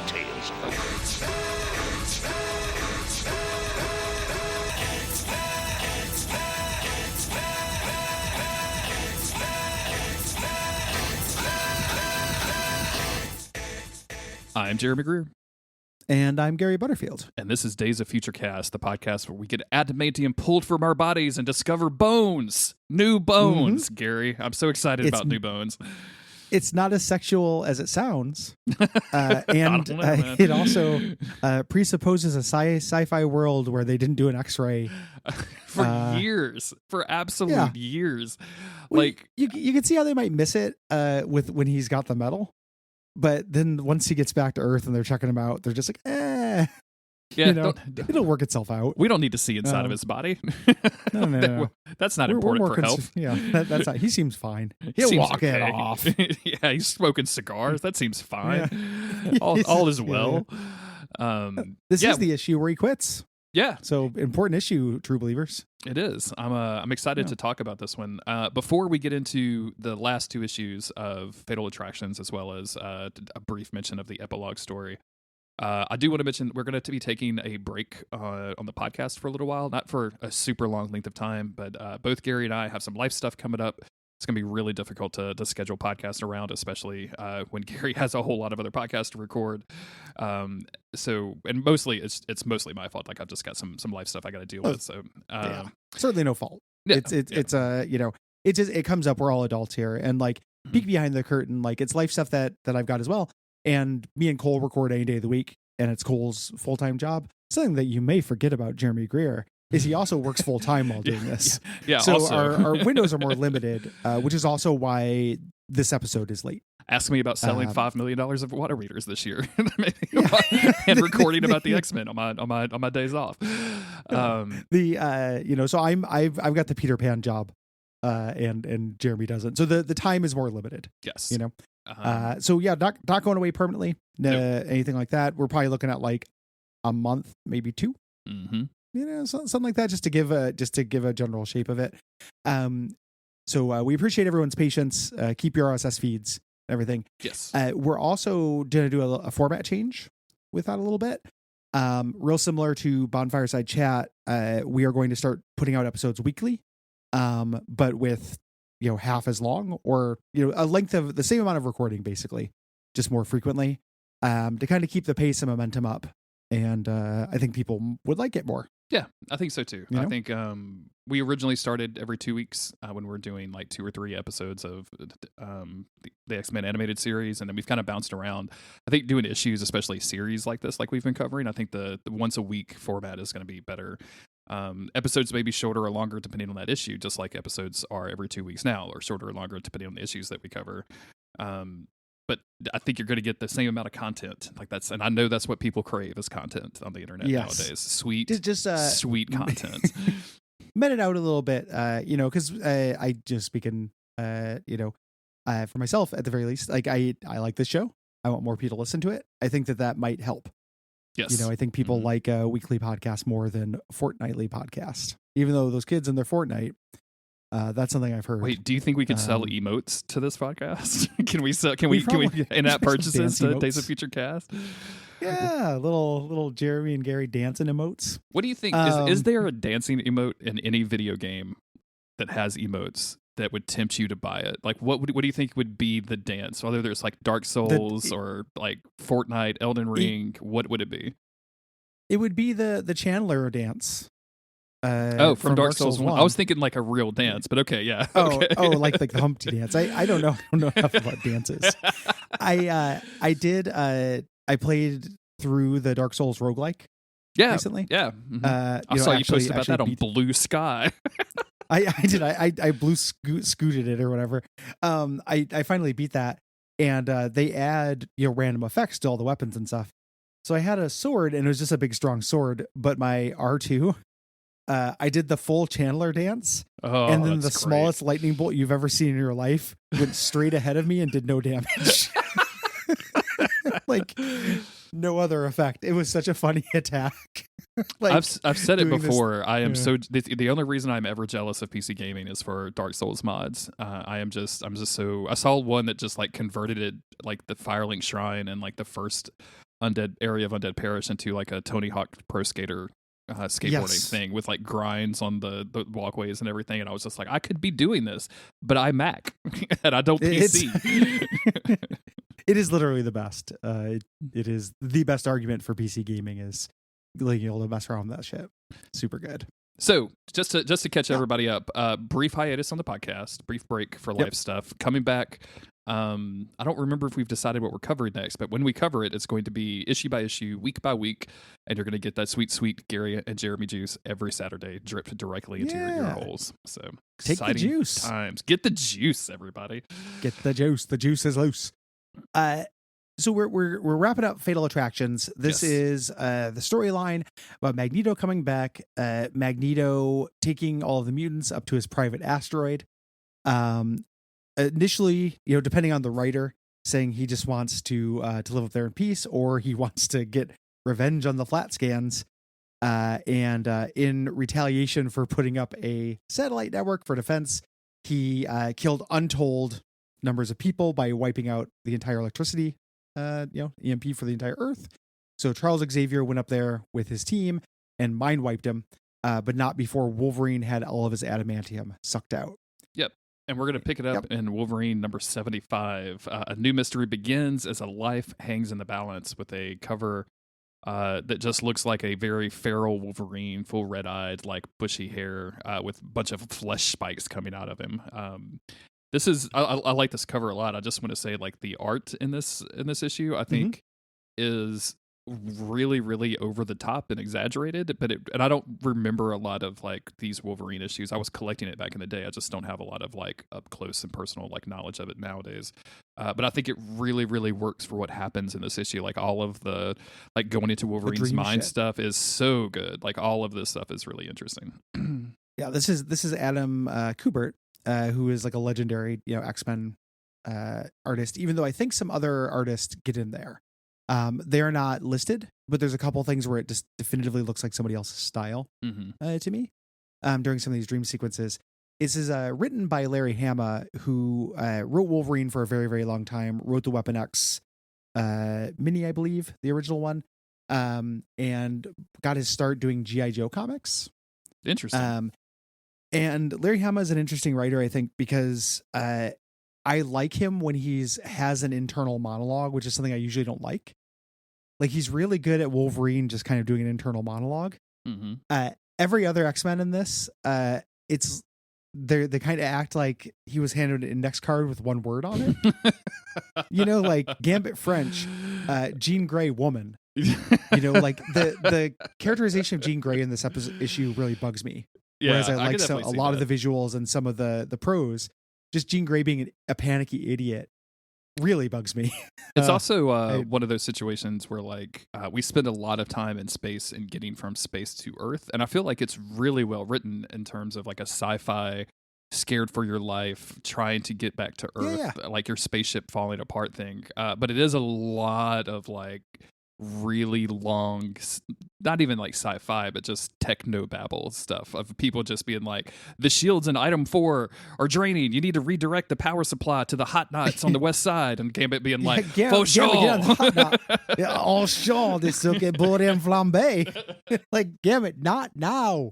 tales of I'm Jeremy Greer. And I'm Gary Butterfield. And this is Days of Future Cast, the podcast where we get adamantium pulled from our bodies and discover bones. New bones, Mm-hmm. Gary. I'm so excited about new bones. It's not as sexual as it sounds. And man. it also presupposes a sci-fi world where they didn't do an X-ray. For years. For absolute years. Well, Like you can see how they might miss it with when he's got the medal. But then once he gets back to Earth and they're checking him out, they're just like, yeah, it'll work itself out. We don't need to see inside of his body. No. That's not important for health. That's not. He seems fine. He'll walk it off. Yeah, he's smoking cigars. That seems fine. Yeah. All is well. This is the issue where he quits. Yeah. So important issue, true believers. It is. I'm excited to talk about this one. Before we get into the last two issues of Fatal Attractions, as well as a brief mention of the epilogue story, I do want to mention we're going to be taking a break on the podcast for a little while, not for a super long length of time, but both Gary and I have some life stuff coming up. It's going to be really difficult to schedule podcasts around, especially when Gary has a whole lot of other podcasts to record. And mostly it's mostly my fault. Like I've just got some life stuff I got to deal with. So certainly no fault. Yeah, it comes up. We're all adults here, and like peek behind the curtain. Like it's life stuff that I've got as well. And me and Cole record any day of the week, and it's Cole's full-time job. Something that you may forget about Jeremy Greer is he also works full-time while doing this. Yeah. So also. our windows are more limited, which is also why this episode is late. Ask me about selling $5 million of water readers this year, and recording about the X-Men on my days off. So I've got the Peter Pan job, and Jeremy doesn't. So the time is more limited. Yes. Not going away permanently. Anything like that. We're probably looking at like a month, maybe two. Mm-hmm. Something like that, just to give a general shape of it. So we appreciate everyone's patience. Keep your RSS feeds, everything. Yes. We're also going to do a format change with that a little bit. Real similar to Bonfireside Chat. We are going to start putting out episodes weekly, but with half as long, or a length of the same amount of recording, basically, just more frequently, to kind of keep the pace and momentum up. And I think people would like it more. Yeah, I think so too. I think we originally started every 2 weeks when we were doing like 2 or 3 episodes of the X-Men animated series, and then we've kind of bounced around. I think doing issues, especially series like this, like we've been covering, I think the once a week format is going to be better. Episodes may be shorter or longer depending on that issue, just like episodes are every 2 weeks now, or shorter or longer depending on the issues that we cover. But I think you're going to get the same amount of content, and I know that's what people crave is content on the internet nowadays. Sweet content. Met it out a little bit, because I just speaking, for myself at the very least, like I like this show. I want more people to listen to it. I think that might help. Yes. I think people like a weekly podcast more than fortnightly podcast, even though those kids in their Fortnite. That's something I've heard. Wait, do you think we could sell emotes to this podcast? Can we in-app purchases to Days of Future Cast? Yeah, little Jeremy and Gary dancing emotes. What do you think? Is there a dancing emote in any video game that has emotes that would tempt you to buy it? Like, what do you think would be the dance? Whether there's like Dark Souls or like Fortnite, Elden Ring, what would it be? It would be the Chandler dance. From Dark Souls 1. I was thinking like a real dance, but okay, yeah. Okay. Like the Humpty dance. I don't know enough about dances. I played through the Dark Souls roguelike recently. Yeah. Mm-hmm. I saw you posted about that on Blue Sky. I did. I scooted it or whatever. I finally beat that, and they add random effects to all the weapons and stuff. So I had a sword, and it was just a big strong sword, but my R2. I did the full Chandler dance, and then the smallest lightning bolt you've ever seen in your life went straight ahead of me and did no damage. Like no other effect. It was such a funny attack. Like, I've said it before. I am the only reason I'm ever jealous of PC gaming is for Dark Souls mods. I'm just so I saw one that just like converted it, like the Firelink Shrine and like the first undead area of Undead Parish into like a Tony Hawk Pro Skater skateboarding thing with like grinds on the walkways and everything, and I was just like, I could be doing this, but I Mac and I don't PC. It is literally the best. It is the best argument for PC gaming is being able to mess around with that shit. Super good. So just to catch everybody up, brief hiatus on the podcast, brief break for life stuff. Coming back. I don't remember if we've decided what we're covering next, but when we cover it, it's going to be issue by issue, week by week, and you're going to get that sweet Gary and Jeremy juice every Saturday dripped directly into your ear holes. So take the juice. Times. Get the juice, everybody. Get the juice. The juice is loose. So we're wrapping up Fatal Attractions. This is the storyline about Magneto coming back. Magneto taking all of the mutants up to his private asteroid. Initially, depending on the writer, saying he just wants to live up there in peace, or he wants to get revenge on the flat scans. And in retaliation for putting up a satellite network for defense, he killed untold numbers of people by wiping out the entire electricity, EMP for the entire Earth. So Charles Xavier went up there with his team and mind wiped him, but not before Wolverine had all of his adamantium sucked out. Yep. And we're going to pick it up in Wolverine number 75. A new mystery begins as a life hangs in the balance, with a cover that just looks like a very feral Wolverine, full red-eyed, like bushy hair, with a bunch of flesh spikes coming out of him. This is I like this cover a lot. I just want to say, like, the art in this issue, I think, is really, really over the top and exaggerated, and I don't remember a lot of like these Wolverine issues. I was collecting it back in the day. I just don't have a lot of like up close and personal like knowledge of it nowadays. But I think it really, really works for what happens in this issue. Like all of the like going into Wolverine's mind stuff is so good. Like all of this stuff is really interesting. Yeah, this is Adam Kubert, who is like a legendary X-Men artist. Even though I think some other artists get in there. They're not listed, but there's a couple things where it just definitively looks like somebody else's style to me during some of these dream sequences. This is written by Larry Hama, who wrote Wolverine for a very, very long time, wrote the Weapon X mini, I believe, the original one, and got his start doing G.I. Joe comics. Interesting. And Larry Hama is an interesting writer, I think, because I like him when has an internal monologue, which is something I usually don't like. Like, he's really good at Wolverine just kind of doing an internal monologue. Every other X-Men in this, it's they kind of act like he was handed an index card with one word on it. Like Gambit French, Jean Grey woman. Like the characterization of Jean Grey in this issue really bugs me. Yeah, whereas I like a lot of the visuals and some of the prose. Just Jean Grey being a panicky idiot really bugs me. It's also one of those situations where like we spend a lot of time in space and getting from space to Earth, and I feel like it's really well written in terms of like a sci-fi scared for your life trying to get back to Earth, like your spaceship falling apart thing. But it is a lot of like really long, not even like sci-fi, but just techno babble stuff of people just being like, the shields in item 4 are draining, you need to redirect the power supply to the hot knots on the west side, and Gambit being like, for sure, all sure, this will get bourré flambe. Like, Gambit, not now.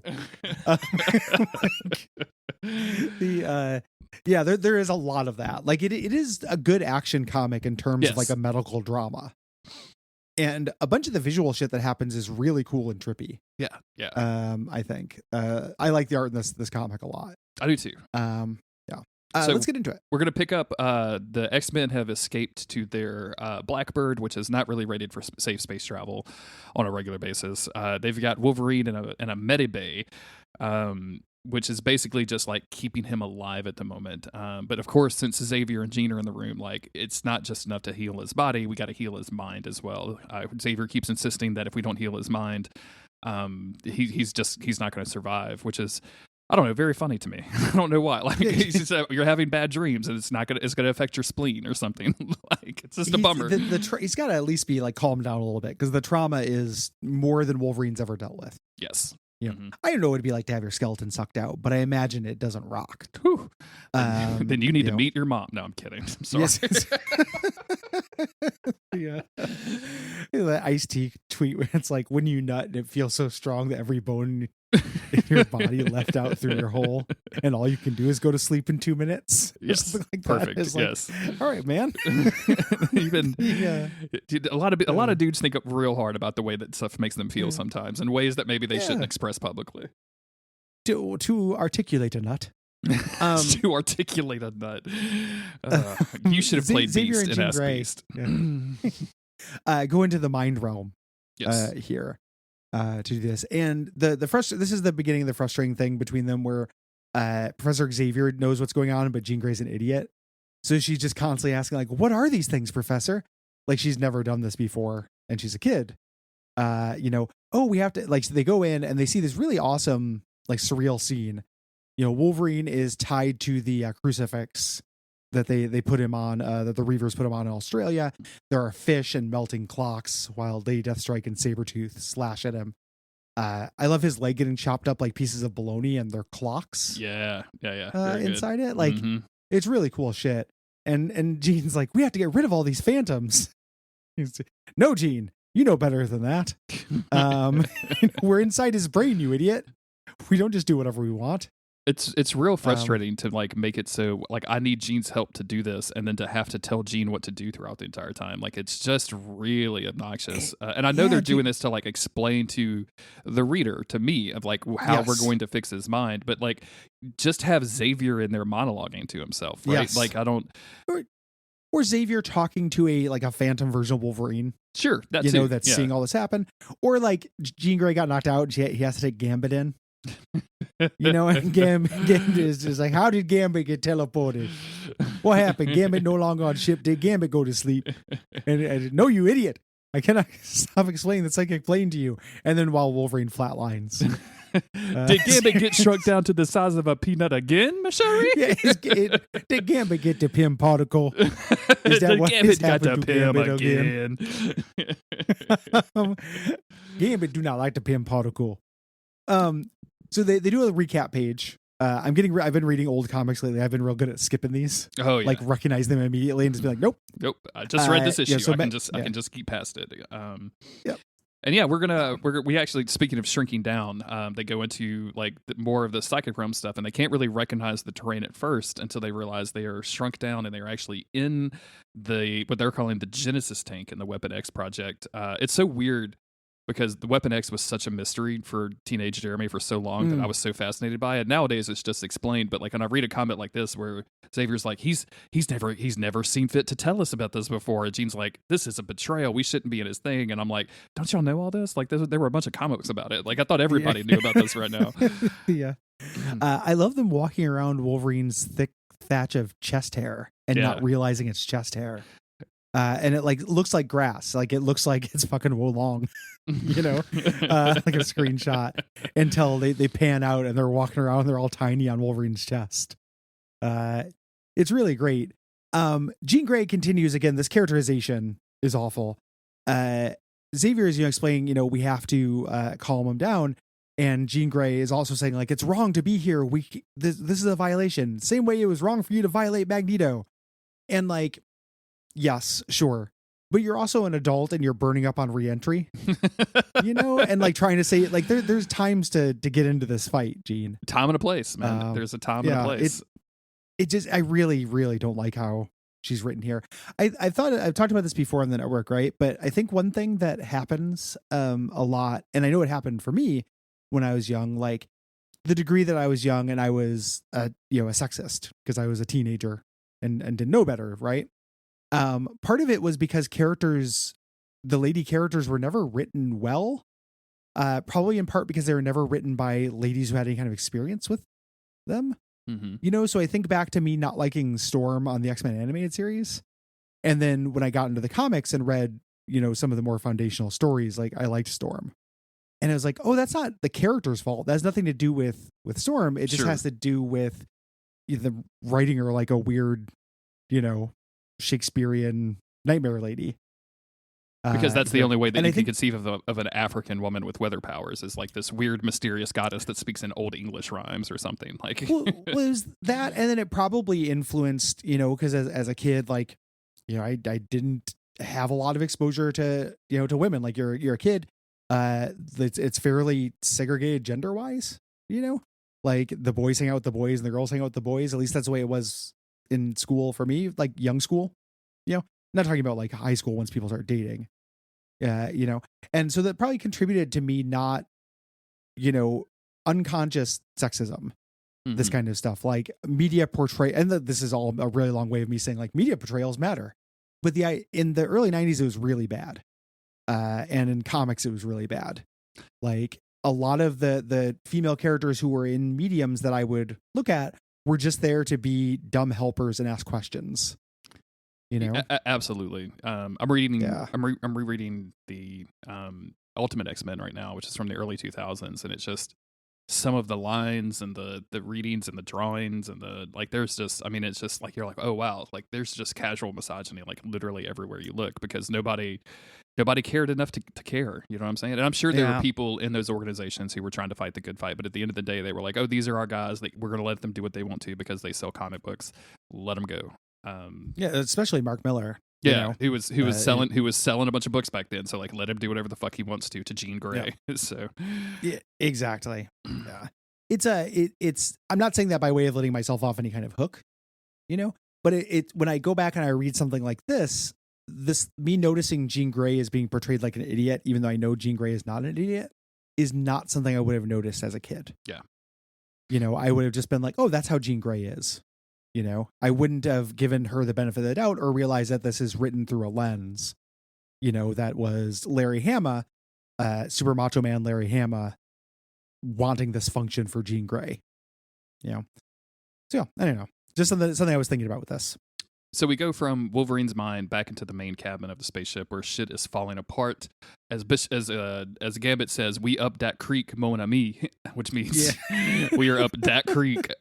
There is a lot of that. Like, it is a good action comic in terms of like a medical drama. And a bunch of the visual shit that happens is really cool and trippy. Yeah. I think I like the art in this comic a lot. I do too. So let's get into it. We're going to pick up the X-Men have escaped to their Blackbird, which is not really rated for safe space travel on a regular basis. They've got Wolverine in a medibay, which is basically just like keeping him alive at the moment. But of course, since Xavier and Jean are in the room, like it's not just enough to heal his body. We got to heal his mind as well. Xavier keeps insisting that if we don't heal his mind, he's not going to survive, which is, I don't know, very funny to me. I don't know why. Like you're having bad dreams and it's going to affect your spleen or something. Like it's just a bummer. He's got to at least be like calmed down a little bit, because the trauma is more than Wolverine's ever dealt with. Yes. I don't know what it'd be like to have your skeleton sucked out, but I imagine it doesn't rock. Then you need to meet your mom. No, I'm kidding. I'm sorry. Yes. Ice-T tweet where it's like, when you nut and it feels so strong that every bone in your body left out through your hole, and all you can do is go to sleep in 2 minutes. Yes, like perfect. Like, yes, all right, man. Even a lot of dudes think real hard about the way that stuff makes them feel sometimes, in ways that maybe they shouldn't express publicly. To articulate a nut. To articulate a nut. You should have played Xavier Beast and Ask Beast. Go into the mind realm yes. here to do this. And this is the beginning of the frustrating thing between them, where Professor Xavier knows what's going on, but Jean Grey's an idiot. So she's just constantly asking, like, what are these things, Professor? Like, she's never done this before, and she's a kid. We have to, like, so they go in and they see this really awesome, like, surreal scene. Wolverine is tied to the crucifix that they put him on, that the Reavers put him on in Australia. There are fish and melting clocks while Lady Deathstrike and Sabretooth slash at him. I love his leg getting chopped up like pieces of bologna, and they're clocks. Yeah. Inside it. Like, it's really cool shit. And Jean's like, we have to get rid of all these phantoms. No, Jean, you know better than that. We're inside his brain, you idiot. We don't just do whatever we want. It's real frustrating to like make it so like I need Jean's help to do this, and then to have to tell Jean what to do throughout the entire time. Like, it's just really obnoxious. And I know they're doing this to like explain to the reader, to me, of like how we're going to fix his mind. But like, just have Xavier in there monologuing to himself, right? Yes. Like, I don't. Or Xavier talking to a phantom version of Wolverine. Sure, that's seeing all this happen. Or like Jean Grey got knocked out, he has to take Gambit in. And Gambit is just like, how did Gambit get teleported? What happened? Gambit no longer on ship. Did Gambit go to sleep? And no, you idiot. I cannot stop explaining the psychic plane to you. And then while Wolverine flatlines. Did Gambit get shrunk down to the size of a peanut again, Mashari? Did Gambit get the Pym particle? Is that what Gambit got the Pym again? Gambit do not like the Pym particle. So they do a recap page. I've been reading old comics lately. I've been real good at skipping these. Oh yeah. Like, recognize them immediately and just be like, nope. I just read this issue. So I can just keep past it. Yep. And yeah, we actually, speaking of shrinking down, they go into like more of the psychic realm stuff, and they can't really recognize the terrain at first until they realize they are shrunk down and they are actually in what they're calling the Genesis tank in the Weapon X project. It's so weird, because the Weapon X was such a mystery for teenage Jeremy for so long that I was so fascinated by it. Nowadays it's just explained, but like when I read a comment like this where Xavier's like, he's never seen fit to tell us about this before, and Jean's like, this is a betrayal, we shouldn't be in his thing, and I'm like, don't y'all know all this? Like, there were a bunch of comic books about it. Like, I thought everybody knew about this right now. Yeah. I love them walking around Wolverine's thick thatch of chest hair and not realizing it's chest hair. And it like looks like grass. Like, it looks like it's fucking Wolong, like a screenshot, until they pan out and they're walking around and they're all tiny on Wolverine's chest. It's really great. Jean Grey continues again. This characterization is awful. Xavier is explaining, we have to calm him down. And Jean Grey is also saying, like, it's wrong to be here. This is a violation. Same way it was wrong for you to violate Magneto. And like, yes, sure. But you're also an adult and you're burning up on reentry, and like trying to say, like, there's times to get into this fight, Gene. Time and a place, man. There's a time and a place. It just, I really, really don't like how she's written here. I thought I've talked about this before on the network, right? But I think one thing that happens a lot, and I know it happened for me when I was young, like the degree that I was young and I was a sexist because I was a teenager and didn't know better, right? Part of it was because the lady characters were never written well, probably in part because they were never written by ladies who had any kind of experience with them. Mm-hmm. So I think back to me not liking Storm on the X-Men animated series. And then when I got into the comics and read, some of the more foundational stories, like I liked Storm. And I was like, oh, that's not the character's fault. That has nothing to do with Storm. It just has to do with the writing her like a weird, Shakespearean nightmare lady. Because that's the only way that you can conceive of an African woman with weather powers, is like this weird, mysterious goddess that speaks in Old English rhymes or something. Like, well, it was that, and then it probably influenced, because as a kid, like, I didn't have a lot of exposure to, to women. Like you're a kid. It's fairly segregated gender wise, like the boys hang out with the boys and the girls hang out with the boys. At least that's the way it was in school for me, like young school, not talking about like high school once people start dating. And so that probably contributed to me not, unconscious sexism, this kind of stuff, like media portray. And this is all a really long way of me saying like media portrayals matter. But in the early 90s, it was really bad. And in comics, it was really bad. Like a lot of the female characters who were in mediums that I would look at were just there to be dumb helpers and ask questions. Absolutely. I'm reading. Yeah. I'm rereading the Ultimate X-Men right now, which is from the early 2000s, and it's just some of the lines and the readings and the drawings and the like. There's just, I mean, it's just like you're like, oh wow, like there's just casual misogyny like literally everywhere you look because nobody cared enough to care. You know what I'm saying? And I'm sure there were people in those organizations who were trying to fight the good fight, but at the end of the day, they were like, oh, these are our guys. Like, we're going to let them do what they want to because they sell comic books. Let them go. Especially Mark Miller. Who was selling a bunch of books back then. So like, let him do whatever the fuck he wants to Jean Grey. Yeah. So yeah, exactly. Yeah, it's. I'm not saying that by way of letting myself off any kind of hook, but it when I go back and I read something like this me noticing Jean Grey as being portrayed like an idiot, even though I know Jean Grey is not an idiot, is not something I would have noticed as a kid. Yeah. I would have just been like, oh, that's how Jean Grey is. I wouldn't have given her the benefit of the doubt or realized that this is written through a lens, that was Larry Hama, Super Macho Man Larry Hama, wanting this function for Jean Grey. So yeah, I don't know. Just something I was thinking about with this. So we go from Wolverine's mind back into the main cabin of the spaceship where shit is falling apart. As Gambit says, we up dat creek, mon ami, which means we are up dat creek.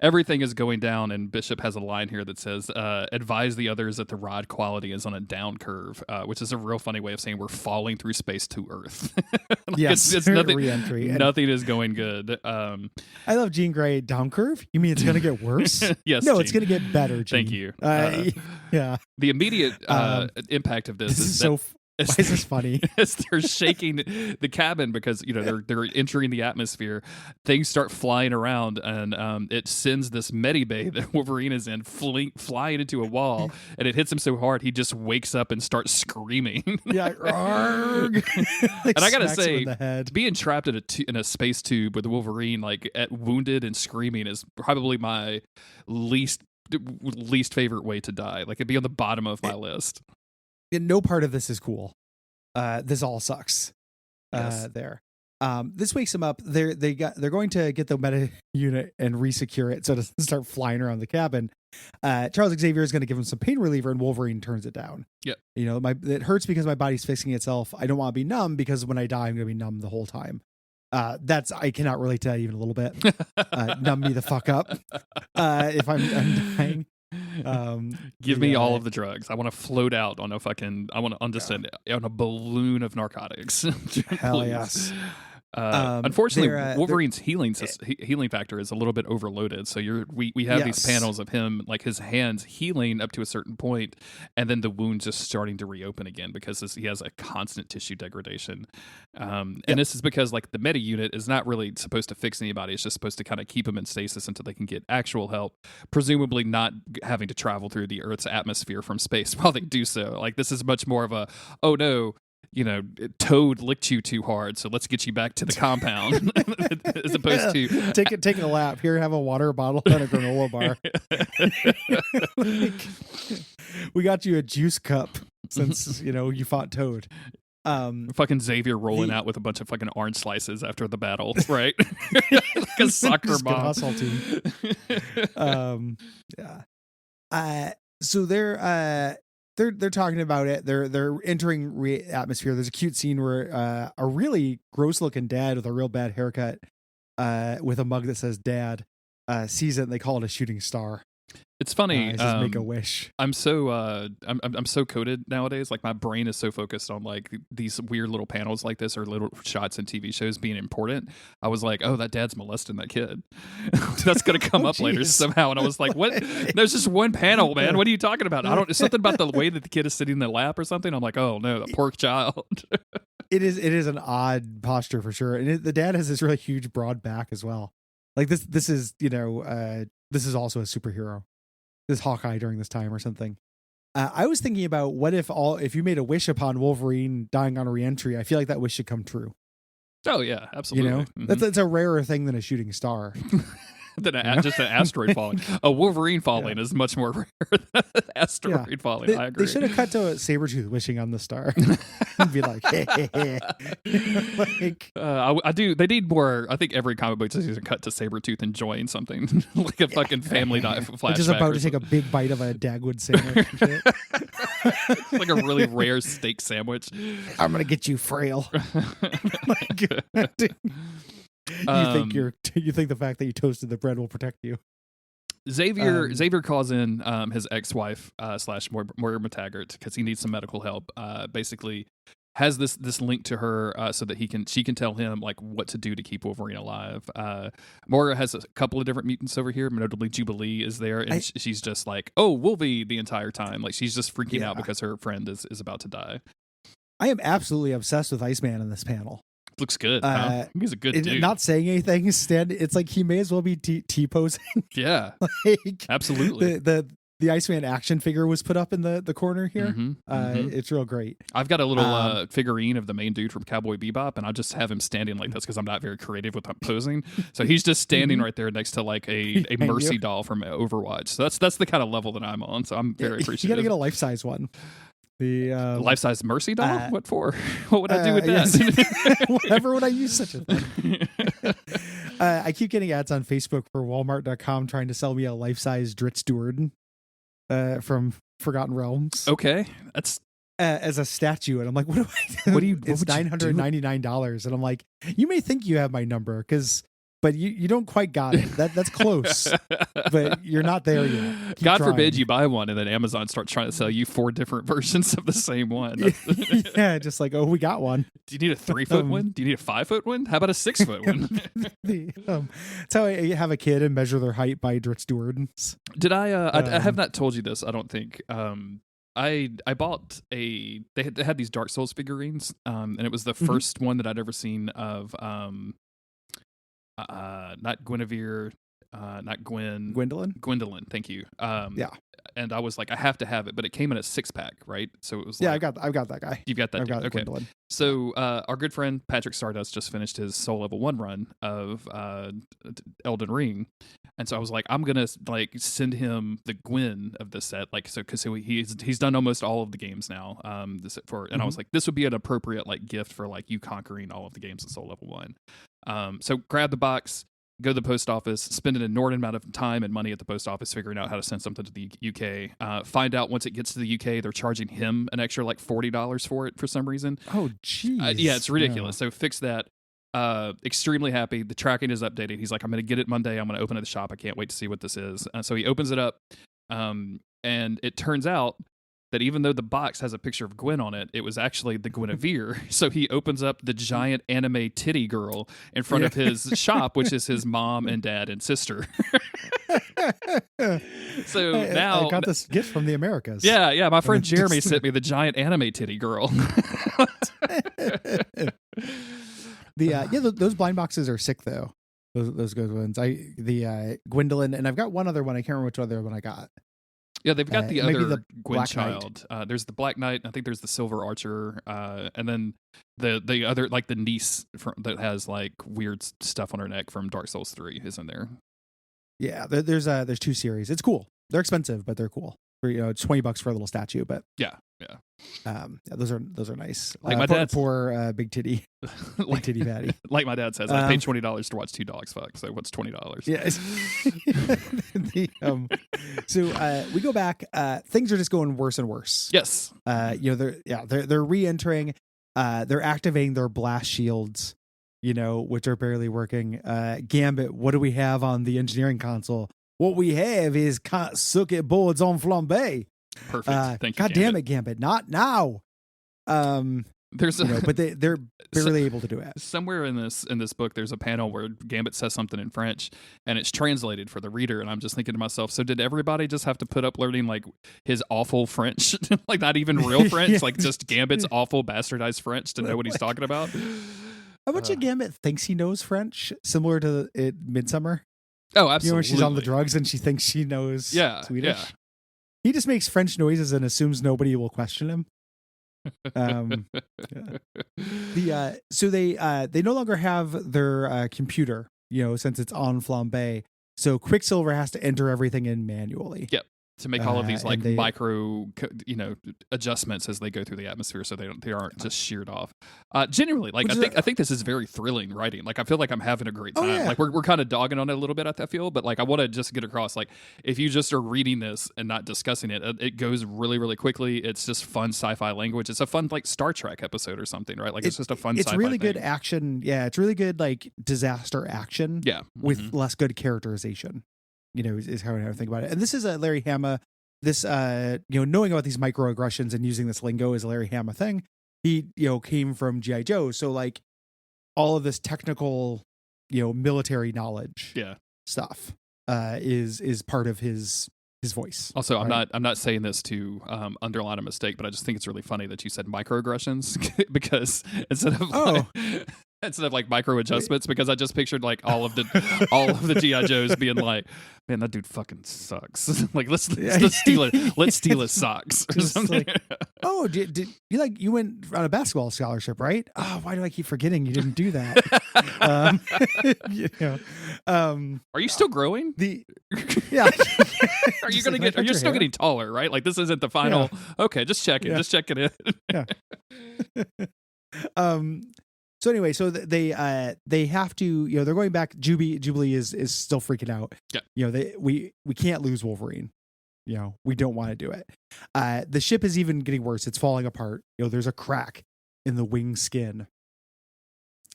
Everything is going down, and Bishop has a line here that says, advise the others that the rod quality is on a down curve, which is a real funny way of saying we're falling through space to Earth. Yes, it's nothing, re-entry. Nothing is going good. I love Jean Grey down curve. You mean it's going to get worse? Yes. No, Jean. It's going to get better, Jean. Thank you. Yeah. The immediate impact of this is so. Why is this funny? As they're shaking the cabin because they're entering the atmosphere, things start flying around, and it sends this medibay that Wolverine is in flying into a wall, and it hits him so hard he just wakes up and starts screaming. Yeah, like, and I gotta say, being trapped in a space tube with Wolverine like wounded and screaming is probably my least favorite way to die. Like it'd be on the bottom of my list. No part of this is cool. This all sucks. Yes. There. This wakes them up. They're going to get the meta unit and resecure it so it doesn't start flying around the cabin. Charles Xavier is going to give him some pain reliever, and Wolverine turns it down. Yep. It hurts because my body's fixing itself. I don't want to be numb because when I die, I'm going to be numb the whole time. I cannot relate to that even a little bit. Numb me the fuck up. If I'm dying. Give me all of the drugs. I want to float out on I want to understand on a balloon of narcotics. Hell yes. Unfortunately, Wolverine's healing factor is a little bit overloaded. So we have these panels of him, like his hands healing up to a certain point, and then the wound just starting to reopen again because he has a constant tissue degradation. And this is because like the meta unit is not really supposed to fix anybody. It's just supposed to kind of keep them in stasis until they can get actual help, presumably not having to travel through the Earth's atmosphere from space while they do so. Like this is much more of a, oh no, Toad licked you too hard, so let's get you back to the compound, as opposed to take a lap. Here, have a water bottle and a granola bar. We got you a juice cup since you fought Toad. Fucking Xavier rolling out with a bunch of fucking orange slices after the battle, right? Like a soccer mom. Hustle team. So they're talking about it. They're entering atmosphere. There's a cute scene where a really gross looking dad with a real bad haircut, with a mug that says "Dad," sees it and they call it a shooting star. It's funny. Just make a wish. I'm so I'm so coded nowadays. Like my brain is so focused on like these weird little panels like this or little shots in TV shows being important. I was like, oh, that dad's molesting that kid. That's gonna come up later somehow. And I was like, what? There's just one panel, man. What are you talking about? I don't. It's something about the way that the kid is sitting in the lap or something. I'm like, oh no, the poor child. It is an odd posture for sure, and the dad has this really huge broad back as well. Like this is this is also a superhero. This Hawkeye during this time or something. I was thinking about what if you made a wish upon Wolverine dying on a reentry, I feel like that wish should come true. Oh yeah, absolutely. That's a rarer thing than a shooting star. Than just an asteroid falling. A Wolverine falling is much more rare than an asteroid falling. I agree. They should have cut to a Sabretooth wishing on the star. And be like, hey. I do. They need more. I think every comic book season cut to Sabretooth enjoying something like a fucking family flashback. Just about to take a big bite of a Dagwood sandwich. It's like a really rare steak sandwich. I'm gonna get you frail. You think the fact that you toasted the bread will protect you? Xavier calls in his ex-wife / Moira McTaggart because he needs some medical help. Basically, has this link to her so that she can tell him like what to do to keep Wolverine alive. Moira has a couple of different mutants over here. Notably, Jubilee is there, and she's just like, "Oh, Wolvie," the entire time. Like she's just freaking out because her friend is about to die. I am absolutely obsessed with Iceman in this panel. Looks good. Huh? He's a good dude. Not saying anything. It's like he may as well be T-posing. Yeah, like, absolutely. The Iceman action figure was put up in the corner here. It's real great. I've got a little figurine of the main dude from Cowboy Bebop, and I just have him standing like this because I'm not very creative with posing. So he's just standing right there next to like a Mercy doll from Overwatch. So that's the kind of level that I'm on. So I'm very appreciative. You got to get a life-size one. The life-size Mercy doll? What for? What would I do with that? Yes. Whatever would I use such a thing? I keep getting ads on Facebook for Walmart.com trying to sell me a life-size Dritz Steward from Forgotten Realms. Okay, that's as a statue, and I'm like, what do I do? It's $999, and I'm like, you may think you have my number but you don't quite got it. That's close, but you're not there yet. Keep God trying. forbid you buy one and then Amazon starts trying to sell you 4 different versions of the same one. Yeah, just like, oh, we got one. Do you need a 3-foot one? Do you need a 5-foot one? How about a 6-foot one? That's how I have a kid and measure their height by Dritz Steward's. Did I have not told you this, I don't think. I bought they had these Dark Souls figurines, and it was the first one that I'd ever seen of not Guinevere, not Gwen. Gwendolyn, thank you. Yeah. And I was like, I have to have it, but it came in a 6-pack, right? So it was like, I've got that guy. You've got that. I've got okay. Gwendolyn. So our good friend Patrick Stardust just finished his Soul Level 1 run of Elden Ring, and so I was like, I'm gonna like send him the Gwen of the set, like so because he's done almost all of the games now. I was like, this would be an appropriate like gift for like you conquering all of the games in Soul Level 1. So grab the box. Go to the post office, spend an inordinate amount of time and money at the post office figuring out how to send something to the UK. Find out once it gets to the UK, they're charging him an extra like $40 for it for some reason. Oh, jeez. Yeah, it's ridiculous. So fix that. Extremely happy. The tracking is updated. He's like, I'm going to get it Monday. I'm going to open it at the shop. I can't wait to see what this is. So he opens it up, and it turns out that even though the box has a picture of Gwen on it, it was actually the Guinevere. So he opens up the giant anime titty girl in front of his shop, which is his mom and dad and sister. So now I got this gift from the Americas. Yeah. My friend Jeremy sent me the giant anime titty girl. Those blind boxes are sick though. Those good ones. The Gwendolyn, and I've got one other one. I can't remember which other one I got. Yeah, they've got the other the Gwen child. There's the Black Knight. I think there's the Silver Archer, and then the other like the niece that has like weird stuff on her neck from Dark Souls 3 is in there. Yeah, there's 2 series. It's cool. They're expensive, but they're cool. For it's $20 for a little statue, but yeah. Those are nice. Like my dad's poor big titty, big titty patty. Like my dad says, I paid $20 to watch 2 dogs fuck. So what's $20? Yes. So we go back. Things are just going worse and worse. Yes. They're re-entering. They're activating their blast shields. Which are barely working. Gambit. What do we have on the engineering console? what we have is can't suck at boards on flambe. Perfect. Thank you. God damn it, Gambit. Not now. There's but they're barely able to do it. Somewhere in this book, there's a panel where Gambit says something in French, and it's translated for the reader. And I'm just thinking to myself, so did everybody just have to put up learning like his awful French, like not even real French, yeah. Like just Gambit's awful bastardized French to know what he's talking about? How much of Gambit thinks he knows French, similar to Midsummer? Oh, absolutely. You know, when she's on the drugs and she thinks she knows Swedish. Yeah. He just makes French noises and assumes nobody will question him. So they no longer have their computer, since it's on Flambe. So Quicksilver has to enter everything in manually. Yep. To make all of these like micro, adjustments as they go through the atmosphere, so they aren't just sheared off. Genuinely, like I think this is very thrilling writing. Like I feel like I'm having a great time. Oh, yeah. Like we're kind of dogging on it a little bit. I feel, but like I want to just get across. Like if you just are reading this and not discussing it, it goes really really quickly. It's just fun sci-fi language. It's a fun like Star Trek episode or something, right? Like it's just a fun. It's sci-fi really thing. Good action. Yeah, it's really good like disaster action. Yeah, with less good characterization. Is how I think about it. And this is a Larry Hama. This, knowing about these microaggressions and using this lingo is a Larry Hama thing. He, came from G.I. Joe. So like all of this technical, military knowledge stuff is part of his voice. Also, right? I'm not saying this to underline a mistake, but I just think it's really funny that you said microaggressions because instead of like micro adjustments, because I just pictured like all of the G.I. Joes being like, man, that dude fucking sucks. Like let's steal his socks or something. Like, oh, did you went on a basketball scholarship, right? Oh, why do I keep forgetting you didn't do that? Are you still growing? Are you you're still getting taller, right? Like this isn't the final. Yeah. Okay, just checking. Just checking in. So anyway, so they have to, they're going back. Jubilee is still freaking out. Yeah. We can't lose Wolverine. We don't want to do it. The ship is even getting worse. It's falling apart. There's a crack in the wing skin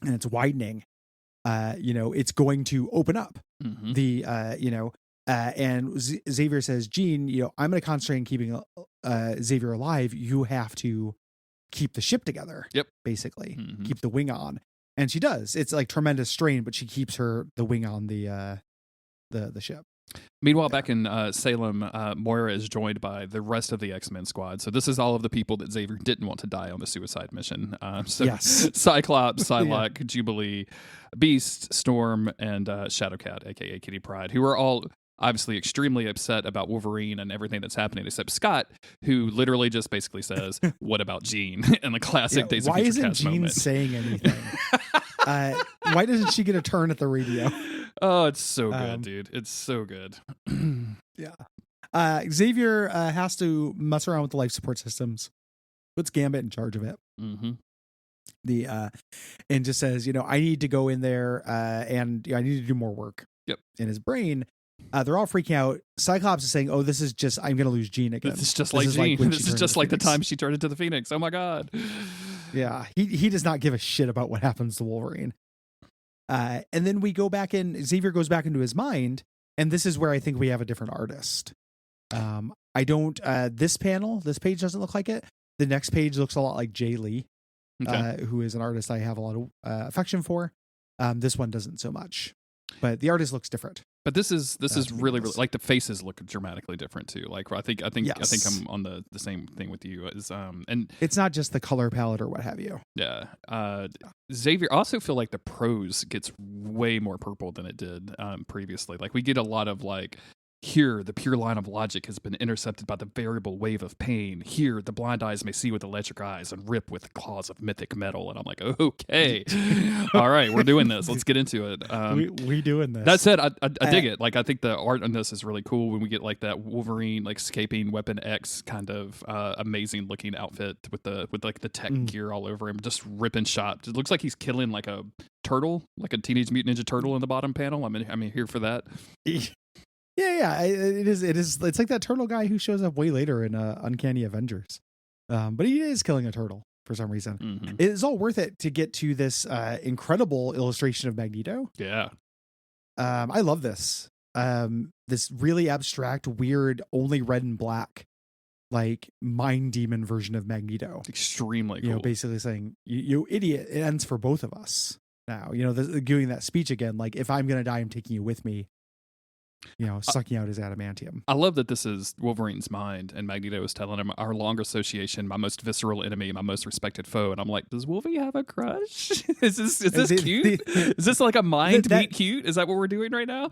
and it's widening. It's going to open up. Mm-hmm. And Xavier says, Jean, I'm going to concentrate on keeping Xavier alive. You have to keep the ship together. Yep. Basically, keep the wing on, and she does. It's like tremendous strain, but she keeps the wing on the ship. Meanwhile, back in Salem, Moira is joined by the rest of the X-Men squad. So this is all of the people that Xavier didn't want to die on the suicide mission. Yes. Cyclops, Psylocke, Jubilee, Beast, Storm, and Shadowcat, aka Kitty Pryde, who are all obviously extremely upset about Wolverine and everything that's happening, except Scott, who literally just basically says, "What about Jean?" in the classic Days of Future Past moment. Why isn't Jean saying anything? Why doesn't she get a turn at the radio? Oh, it's so good, dude. It's so good. Yeah. Xavier has to mess around with the life support systems. Puts Gambit in charge of it. Mm-hmm. And just says, I need to go in there and I need to do more work. Yep. In his brain. They're all freaking out. Cyclops is saying, "Oh, this is just I'm going to lose Jean again. This is just like Jean. This is just like the time she turned into the Phoenix. Oh my god." Yeah, he does not give a shit about what happens to Wolverine. And then we go back in. Xavier goes back into his mind, and this is where I think we have a different artist. I don't. This page doesn't look like it. The next page looks a lot like Jay Lee, who is an artist I have a lot of affection for. This one doesn't so much, but the artist looks different. But this is really like the faces look dramatically different too. Like I think I'm on the same thing with you. And it's not just the color palette or what have you. Yeah. Xavier, I also feel like the prose gets way more purple than it did previously. Like we get a lot of like, here, the pure line of logic has been intercepted by the variable wave of pain. Here, the blind eyes may see with electric eyes and rip with the claws of mythic metal. And I'm like, okay, all right, we're doing this. Let's get into it. We doing this. That said, I dig it. Like, I think the art on this is really cool when we get like that Wolverine, like escaping Weapon X kind of amazing looking outfit with the tech gear all over him, just ripping shots. It looks like he's killing like a turtle, like a Teenage Mutant Ninja Turtle in the bottom panel. I'm here for that. Yeah, it is. It's like that turtle guy who shows up way later in Uncanny Avengers, but he is killing a turtle for some reason. Mm-hmm. It is all worth it to get to this incredible illustration of Magneto. Yeah, I love this. this really abstract, weird, only red and black, like mind demon version of Magneto. Extremely cool. You know, basically saying, you idiot, it ends for both of us now. You know, doing that speech again, like, if I'm going to die, I'm taking you with me. You know, sucking out his adamantium. I love that this is Wolverine's mind, and Magneto is telling him, our long association, my most visceral enemy, my most respected foe. And I'm like, does Wolverine have a crush? is this cute? Is this like a mind meet cute? Is that what we're doing right now?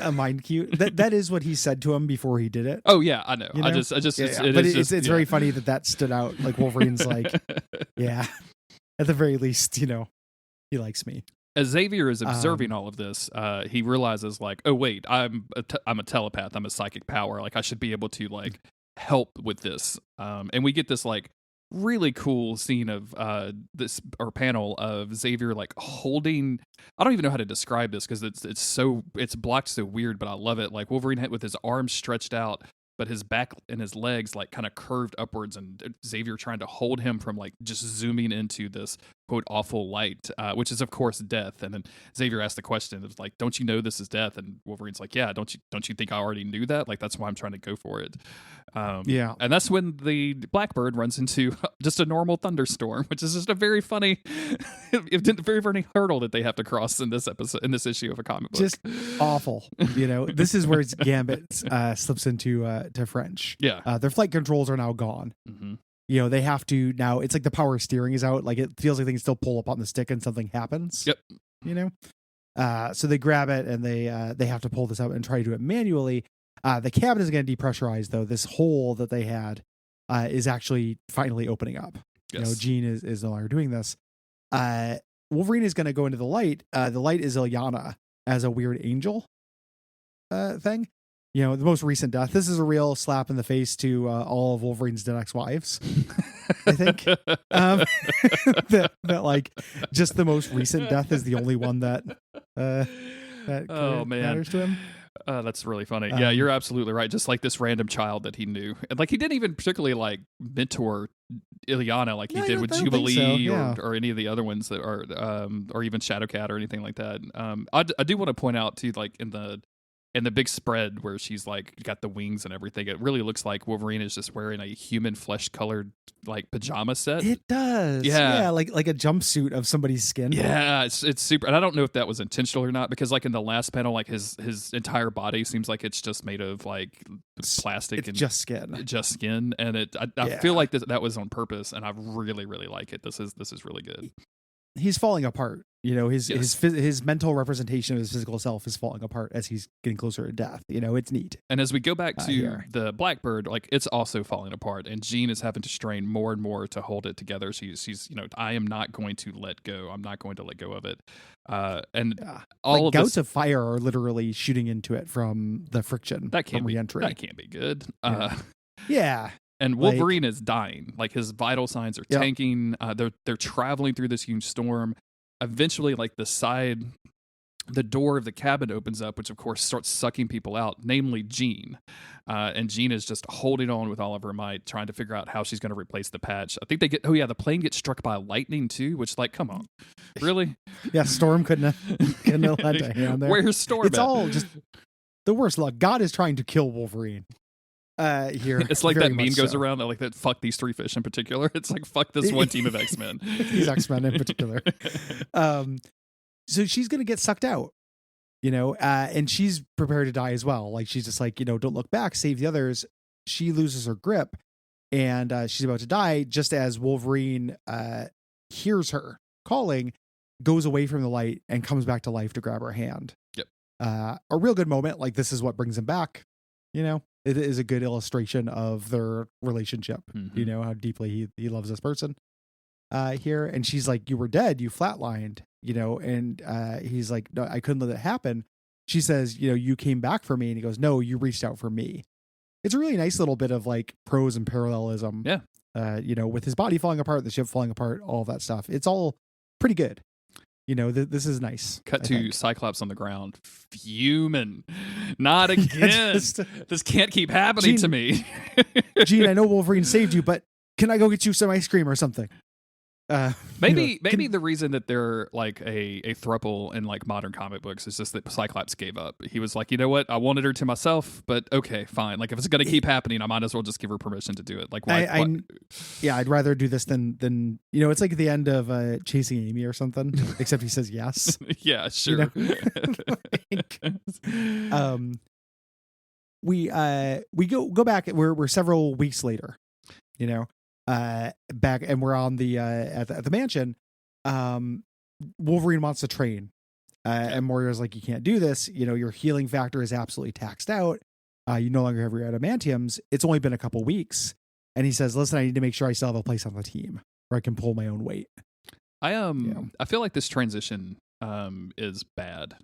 A mind cute? That is what he said to him before he did it. Oh yeah, I know. You know? It's very funny that stood out. Like, Wolverine's like, yeah, at the very least, you know, he likes me. As Xavier is observing all of this, he realizes, like, oh wait, I'm a telepath. I'm a psychic power. Like, I should be able to, like, help with this. And we get this, like, really cool scene of panel of Xavier, like, holding. I don't even know how to describe this because it's blocked so weird, but I love it. Like, Wolverine with his arms stretched out, but his back and his legs, like, kind of curved upwards, and Xavier trying to hold him from, like, just zooming into this quote awful light, which is of course death. And then Xavier asked the question, it's like, don't you know this is death? And Wolverine's like, yeah, don't you think I already knew that? Like, that's why I'm trying to go for it. Yeah. And that's when the Blackbird runs into just a normal thunderstorm, which is just a very funny very funny hurdle that they have to cross in this episode, in this issue of a comic book. Just awful. You know, this is where Gambit slips into to French. Yeah. Their flight controls are now gone. Mm-hmm. You know, they have to now, it's like the power steering is out. Like, it feels like they can still pull up on the stick and something happens. Yep. You know? So they grab it and they have to pull this out and try to do it manually. The cabin is going to depressurize, though. This hole that they had is actually finally opening up. Yes. You know, Jean is no longer doing this. Wolverine is going to go into the light. The light is Illyana as a weird angel thing. You know, the most recent death. This is a real slap in the face to all of Wolverine's dead ex-wives, I think. That like, just the most recent death is the only one that matters to him. That's really funny. Yeah, you're absolutely right. Just like this random child that he knew, and like he didn't even particularly like mentor Illyana like he did with Jubilee or any of the other ones that are, or even Shadowcat or anything like that. I do want to point out too, like in the big spread where she's like got the wings and everything, it really looks like Wolverine is just wearing a human flesh colored like pajama set. It does. Yeah, like a jumpsuit of somebody's skin. Yeah, it's super. And I don't know if that was intentional or not, because like in the last panel, like his entire body seems like it's just made of like plastic. It's and just skin. And I feel like that was on purpose, and I really, really like it. This is really good. He's falling apart. You know, his mental representation of his physical self is falling apart as he's getting closer to death. You know, it's neat. And as we go back to the Blackbird, like it's also falling apart, and Jean is having to strain more and more to hold it together. She's you know, I am not going to let go. I'm not going to let go of it. And all like of gouts of fire are literally shooting into it from the friction. That can't from be re-entry. That can't be good. Yeah. And Wolverine is dying. Like his vital signs are tanking. They're traveling through this huge storm. Eventually, like the door of the cabin opens up, which of course starts sucking people out, namely Jean. And Jean is just holding on with all of her might, trying to figure out how she's going to replace the patch. I think the plane gets struck by lightning too, which, like, come on, really? Yeah, Storm couldn't have lent a hand there. Where's Storm? It's all just the worst luck. God is trying to kill Wolverine. Here it's like that meme goes around that, like, that fuck these three fish in particular. It's like fuck this one team of X-Men. These X-Men in particular. So she's gonna get sucked out, you know, and she's prepared to die as well. Like, she's just like, you know, don't look back, save the others. She loses her grip, and she's about to die just as Wolverine hears her calling, goes away from the light, and comes back to life to grab her hand. Yep. A real good moment. Like, this is what brings him back. You know, it is a good illustration of their relationship. Mm-hmm. You know, how deeply he loves this person here. And she's like, you were dead. You flatlined, you know, and he's like, no, I couldn't let it happen. She says, you know, you came back for me. And he goes, no, you reached out for me. It's a really nice little bit of like prose and parallelism. Yeah. You know, with his body falling apart, the ship falling apart, all of that stuff. It's all pretty good. You know, this is nice. Cut to Cyclops on the ground, fuming. Not again. This can't keep happening to me. Jean, I know Wolverine saved you, but can I go get you some ice cream or something? Maybe the reason that they're like a throuple in like modern comic books is just that Cyclops gave up. He was like, you know what, I wanted her to myself, but okay, fine. Like if it's gonna keep happening, I might as well just give her permission to do it. Like why? I'd rather do this than it's like the end of Chasing Amy or something. Except he says yes. Yeah, sure. We go back. We're several weeks later. Back, and we're on the at the mansion. Wolverine wants to train, and Moira's like, you can't do this. Your healing factor is absolutely taxed out. You no longer have your adamantiums. It's only been a couple weeks, and he says, listen, I need to make sure I still have a place on the team where I can pull my own weight. I feel like this transition is bad.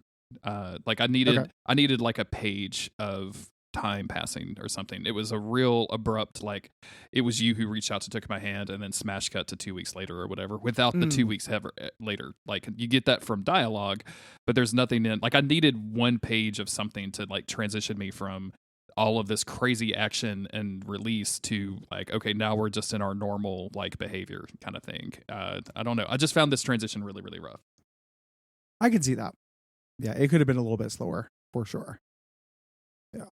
Like I needed like a page of time passing or something. It was a real abrupt, like it was you who reached out to took my hand and then smash cut to 2 weeks later or whatever without the 2 weeks later. Like you get that from dialogue, but there's nothing in, like I needed one page of something to like transition me from all of this crazy action and release to like, okay, now we're just in our normal like behavior kind of thing. I don't know. I just found this transition really, really rough. I can see that. Yeah, it could have been a little bit slower for sure. Yeah.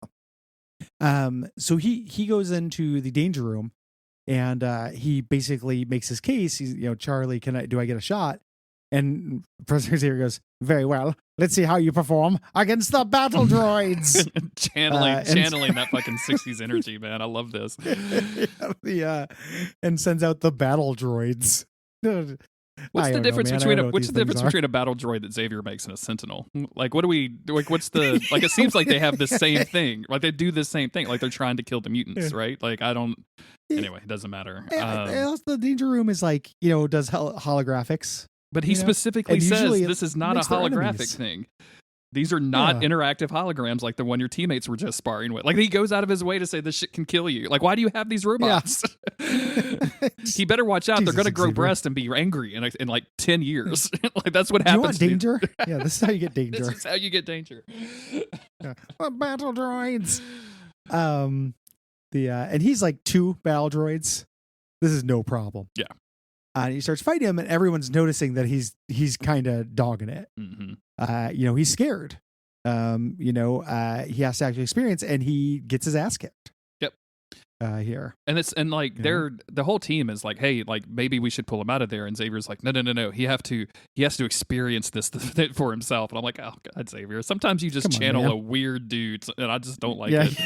So he goes into the danger room, and he basically makes his case. He's, Charlie, do I get a shot? And Professor Xavier goes, very well. Let's see how you perform against the battle droids. channeling that fucking 60s energy, man. I love this. And sends out the battle droids. What's the difference between a battle droid that Xavier makes and a Sentinel? Like, what do we like? What's the like? It seems like they have the same thing. Like they do the same thing. Like they're trying to kill the mutants, right? Like I don't. Anyway, it doesn't matter. The danger room is like does holographics, but he specifically says this is not a holographic thing. These are not interactive holograms like the one your teammates were just sparring with. Like he goes out of his way to say this shit can kill you. Like why do you have these robots? He better watch out. They're going to grow breasts and be angry in like 10 years. Like that's what happens. You want danger? Yeah, this is how you get danger. This is how you get danger. Battle droids. And he's like 2 battle droids. This is no problem. Yeah. And he starts fighting him, and everyone's noticing that he's kind of dogging it. Mm-hmm. He's scared. He has to actually experience, and he gets his ass kicked. Yep. Here. The whole team is like, hey, like maybe we should pull him out of there. And Xavier's like, no. He has to experience this for himself. And I'm like, oh God, Xavier. Sometimes you just channel a weird dude, and I just don't like it.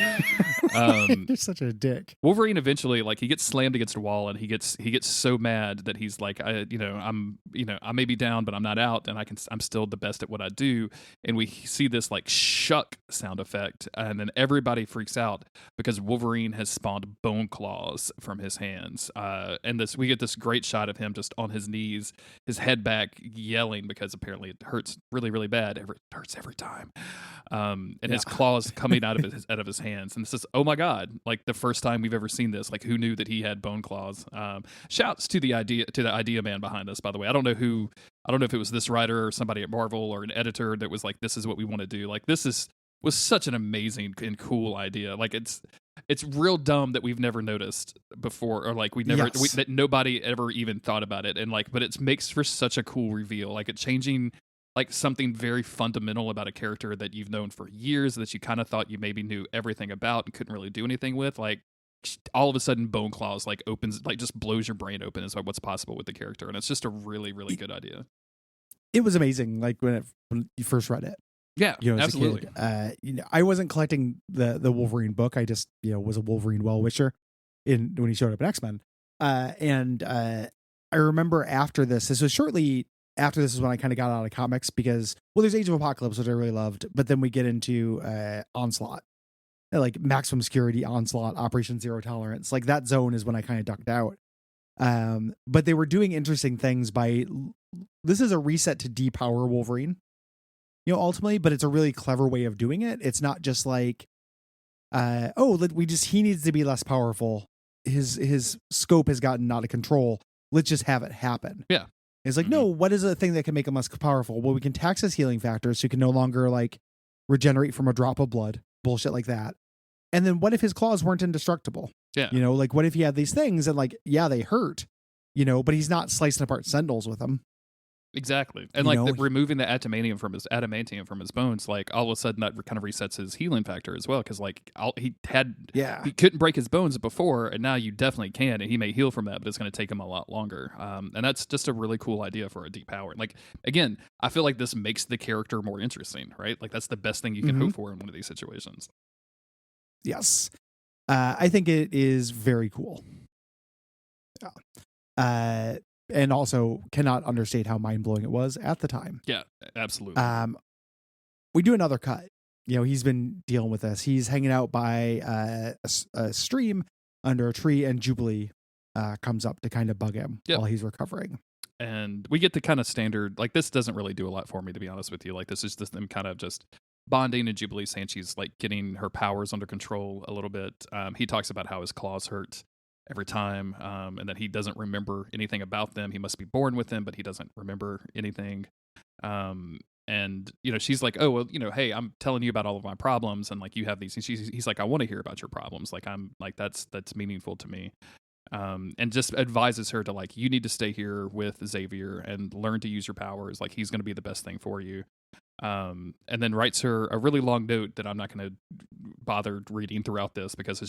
You're such a dick. Wolverine eventually, like, he gets slammed against a wall, and he gets so mad that he's like, I may be down, but I'm not out, and I'm still the best at what I do. And we see this like shuck sound effect, and then everybody freaks out because Wolverine has spawned bone claws from his hands. And we get this great shot of him just on his knees, his head back, yelling because apparently it hurts really, really bad. It hurts every time. And his claws coming out of his hands. And this is, oh my God, like the first time we've ever seen this. Like who knew that he had bone claws? Shouts to the idea man behind this, by the way. I don't know if it was this writer or somebody at Marvel or an editor that was like, this is what we want to do. Like was such an amazing and cool idea. Like it's real dumb that we've never noticed before, or like that nobody ever even thought about it. And like, but it makes for such a cool reveal. Like it's changing like something very fundamental about a character that you've known for years, that you kind of thought you maybe knew everything about and couldn't really do anything with. Like all of a sudden Bone Claws like opens, like just blows your brain open as to what's possible with the character. And it's just a really, really good idea. It was amazing. Like when you first read it. Yeah, absolutely. I wasn't collecting the Wolverine book. I just, was a Wolverine well-wisher when he showed up in X-Men. And I remember after this was shortly after this is when I kind of got out of comics because, well, there's Age of Apocalypse, which I really loved, but then we get into Onslaught, like Maximum Security, Onslaught, Operation Zero Tolerance. Like that zone is when I kind of ducked out. But they were doing interesting things this is a reset to depower Wolverine. Ultimately, but it's a really clever way of doing it. It's not just like, he needs to be less powerful. His scope has gotten out of control. Let's just have it happen. Yeah. It's like, no, what is a thing that can make him less powerful? Well, we can tax his healing factors so he can no longer like regenerate from a drop of blood, bullshit like that. And then what if his claws weren't indestructible? Yeah. Like what if he had these things and like, yeah, they hurt, but he's not slicing apart Sentinels with them. Exactly. And removing the adamantium from his bones, like all of a sudden that kind of resets his healing factor as well. Because he couldn't break his bones before, and now you definitely can, and he may heal from that, but it's going to take him a lot longer. And that's just a really cool idea for a deep power. Like, again, I feel like this makes the character more interesting, right? Like that's the best thing you can hope for in one of these situations. Yes. I think it is very cool. Yeah. And also cannot understate how mind-blowing it was at the time. Yeah, absolutely. We do another cut. He's been dealing with this. He's hanging out by a stream under a tree, and Jubilee comes up to kind of bug him while he's recovering. And we get the kind of standard, like this doesn't really do a lot for me, to be honest with you. Like this is just them kind of just bonding, and Jubilee saying she's like getting her powers under control a little bit. He talks about how his claws hurt every time, and that he doesn't remember anything about them. He must be born with them, but he doesn't remember anything. And she's like, oh well, hey, I'm telling you about all of my problems, and like you have these. And he's like, I want to hear about your problems. Like I'm like that's meaningful to me. And just advises her to like, you need to stay here with Xavier and learn to use your powers. Like he's going to be the best thing for you. And then writes her a really long note that I'm not going to bother reading throughout this because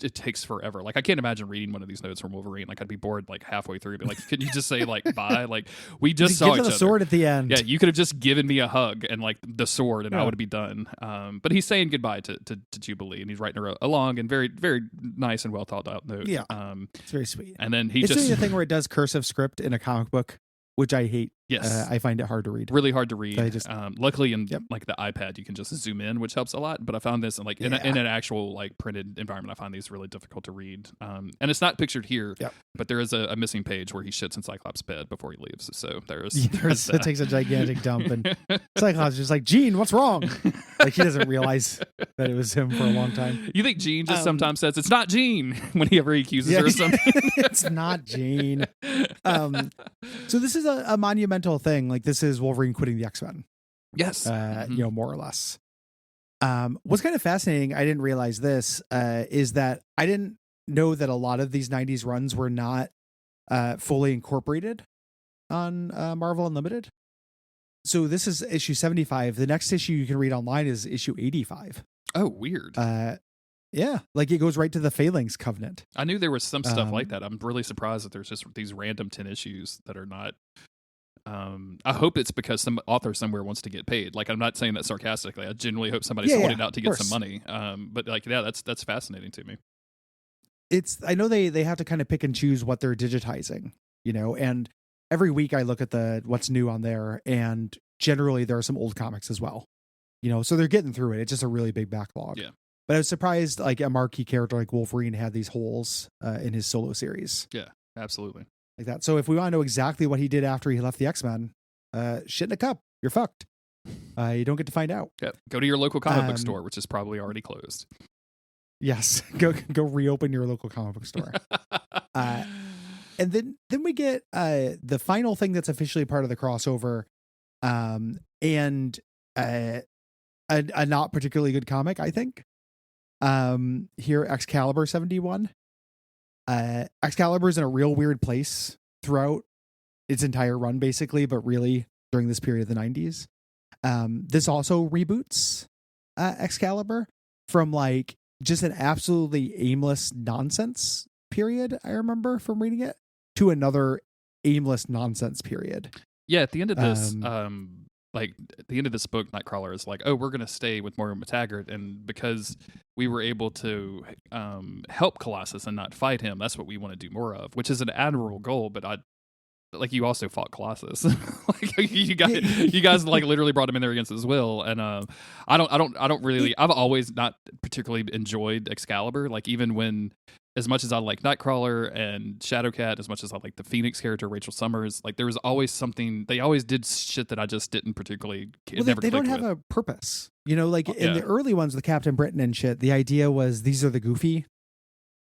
it takes forever. Like I can't imagine reading one of these notes from Wolverine. Like I'd be bored like halfway through. But like, could you just say like bye? Like we just saw each other. The sword at the end. Yeah, you could have just given me a hug and like the sword, and I would be done. But he's saying goodbye to Jubilee, and he's writing her a long and very very nice and well thought out note. Yeah, it's very sweet. And then it's doing the thing where it does cursive script in a comic book, which I hate. Yes. I find it hard to read. Really hard to read. Luckily in like the iPad you can just zoom in, which helps a lot. But I found this in an actual like printed environment, I find these really difficult to read. And it's not pictured here, but there is a missing page where he shits in Cyclops' bed before he leaves. So it takes a gigantic dump, and Cyclops is just like, Jean, what's wrong? Like he doesn't realize that it was him for a long time. You think Jean just sometimes says it's not Jean whenever he accuses her of something? It's not Jean. So this is a monumental thing. Like this is Wolverine quitting the X-Men. Yes. More or less. What's kind of fascinating, I didn't realize this, is that I didn't know that a lot of these 90s runs were not fully incorporated on Marvel Unlimited. So this is issue 75. The next issue you can read online is issue 85. Oh, weird. Yeah, like it goes right to the Phalanx Covenant. I knew there was some stuff like that. I'm really surprised that there's just these random 10 issues that are not. I hope it's because some author somewhere wants to get paid. Like I'm not saying that sarcastically. I genuinely hope somebody's holding out to get some money. But like, yeah, that's fascinating to me. I know they have to kind of pick and choose what they're digitizing, and every week I look at what's new on there, and generally there are some old comics as well, so they're getting through it. It's just a really big backlog. Yeah. But I was surprised, like a marquee character like Wolverine had these holes in his solo series. Yeah, absolutely. Like that. So if we want to know exactly what he did after he left the X-Men, shit in a cup, you're fucked. You don't get to find out. Yeah. Go to your local comic book store, which is probably already closed. Yes. Go reopen your local comic book store. And then we get the final thing that's officially part of the crossover, and a not particularly good comic, I think. Here, Excalibur 71. Excalibur is in a real weird place throughout its entire run, basically, but really during this period of the 90s. This also reboots Excalibur from like just an absolutely aimless nonsense period, I remember from reading it, to another aimless nonsense period. Yeah, at the end of this, like at the end of this book, Nightcrawler is like, oh, we're going to stay with Moira McTaggart, and because we were able to help Colossus and not fight him, that's what we want to do more of, which is an admirable goal. But you also fought Colossus. Like you guys like literally brought him in there against his will, and I don't really. I've always not particularly enjoyed Excalibur. Like even when, as much as I like Nightcrawler and Shadowcat, as much as I like the Phoenix character Rachel Summers, like there was always something. They always did shit that I just didn't particularly. Well, they don't have a purpose, like in the early ones with Captain Britain and shit. The idea was these are the goofy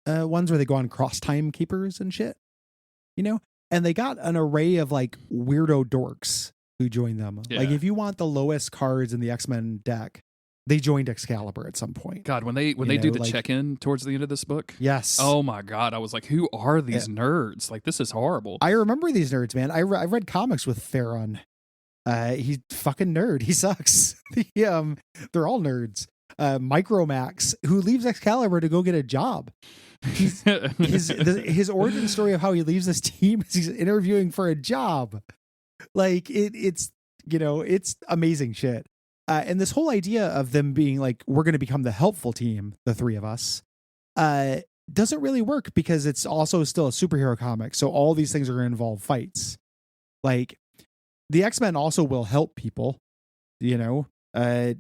ones where they go on cross time keepers and shit, and they got an array of like weirdo dorks who join them. Yeah. Like if you want the lowest cards in the X-Men deck, they joined Excalibur at some point. God, when they do the check-in towards the end of this book. Yes. Oh my God. I was like, who are these nerds? Like, this is horrible. I remember these nerds, man. I read comics with Theron. He's fucking nerd. He sucks. They're all nerds. Micromax, who leaves Excalibur to go get a job. His origin story of how he leaves this team is he's interviewing for a job. Like it's amazing shit. And this whole idea of them being like, we're going to become the helpful team, the three of us, doesn't really work because it's also still a superhero comic. So all these things are going to involve fights. Like the X-Men also will help people, it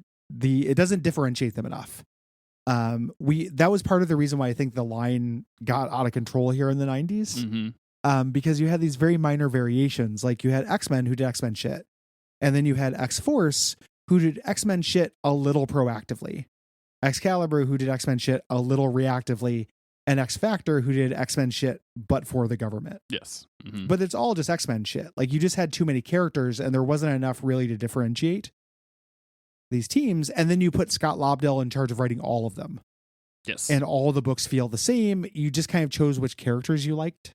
doesn't differentiate them enough. That was part of the reason why I think the line got out of control here in the 90s. Mm-hmm. Because you had these very minor variations. Like you had X-Men who did X-Men shit. And then you had X-Force who did X-Men shit a little proactively. Excalibur who did X-Men shit a little reactively. And X-Factor who did X-Men shit but for the government. Yes. Mm-hmm. But it's all just X-Men shit. Like you just had too many characters and there wasn't enough really to differentiate these teams. And then you put Scott Lobdell in charge of writing all of them. Yes. And all the books feel the same. You just kind of chose which characters you liked.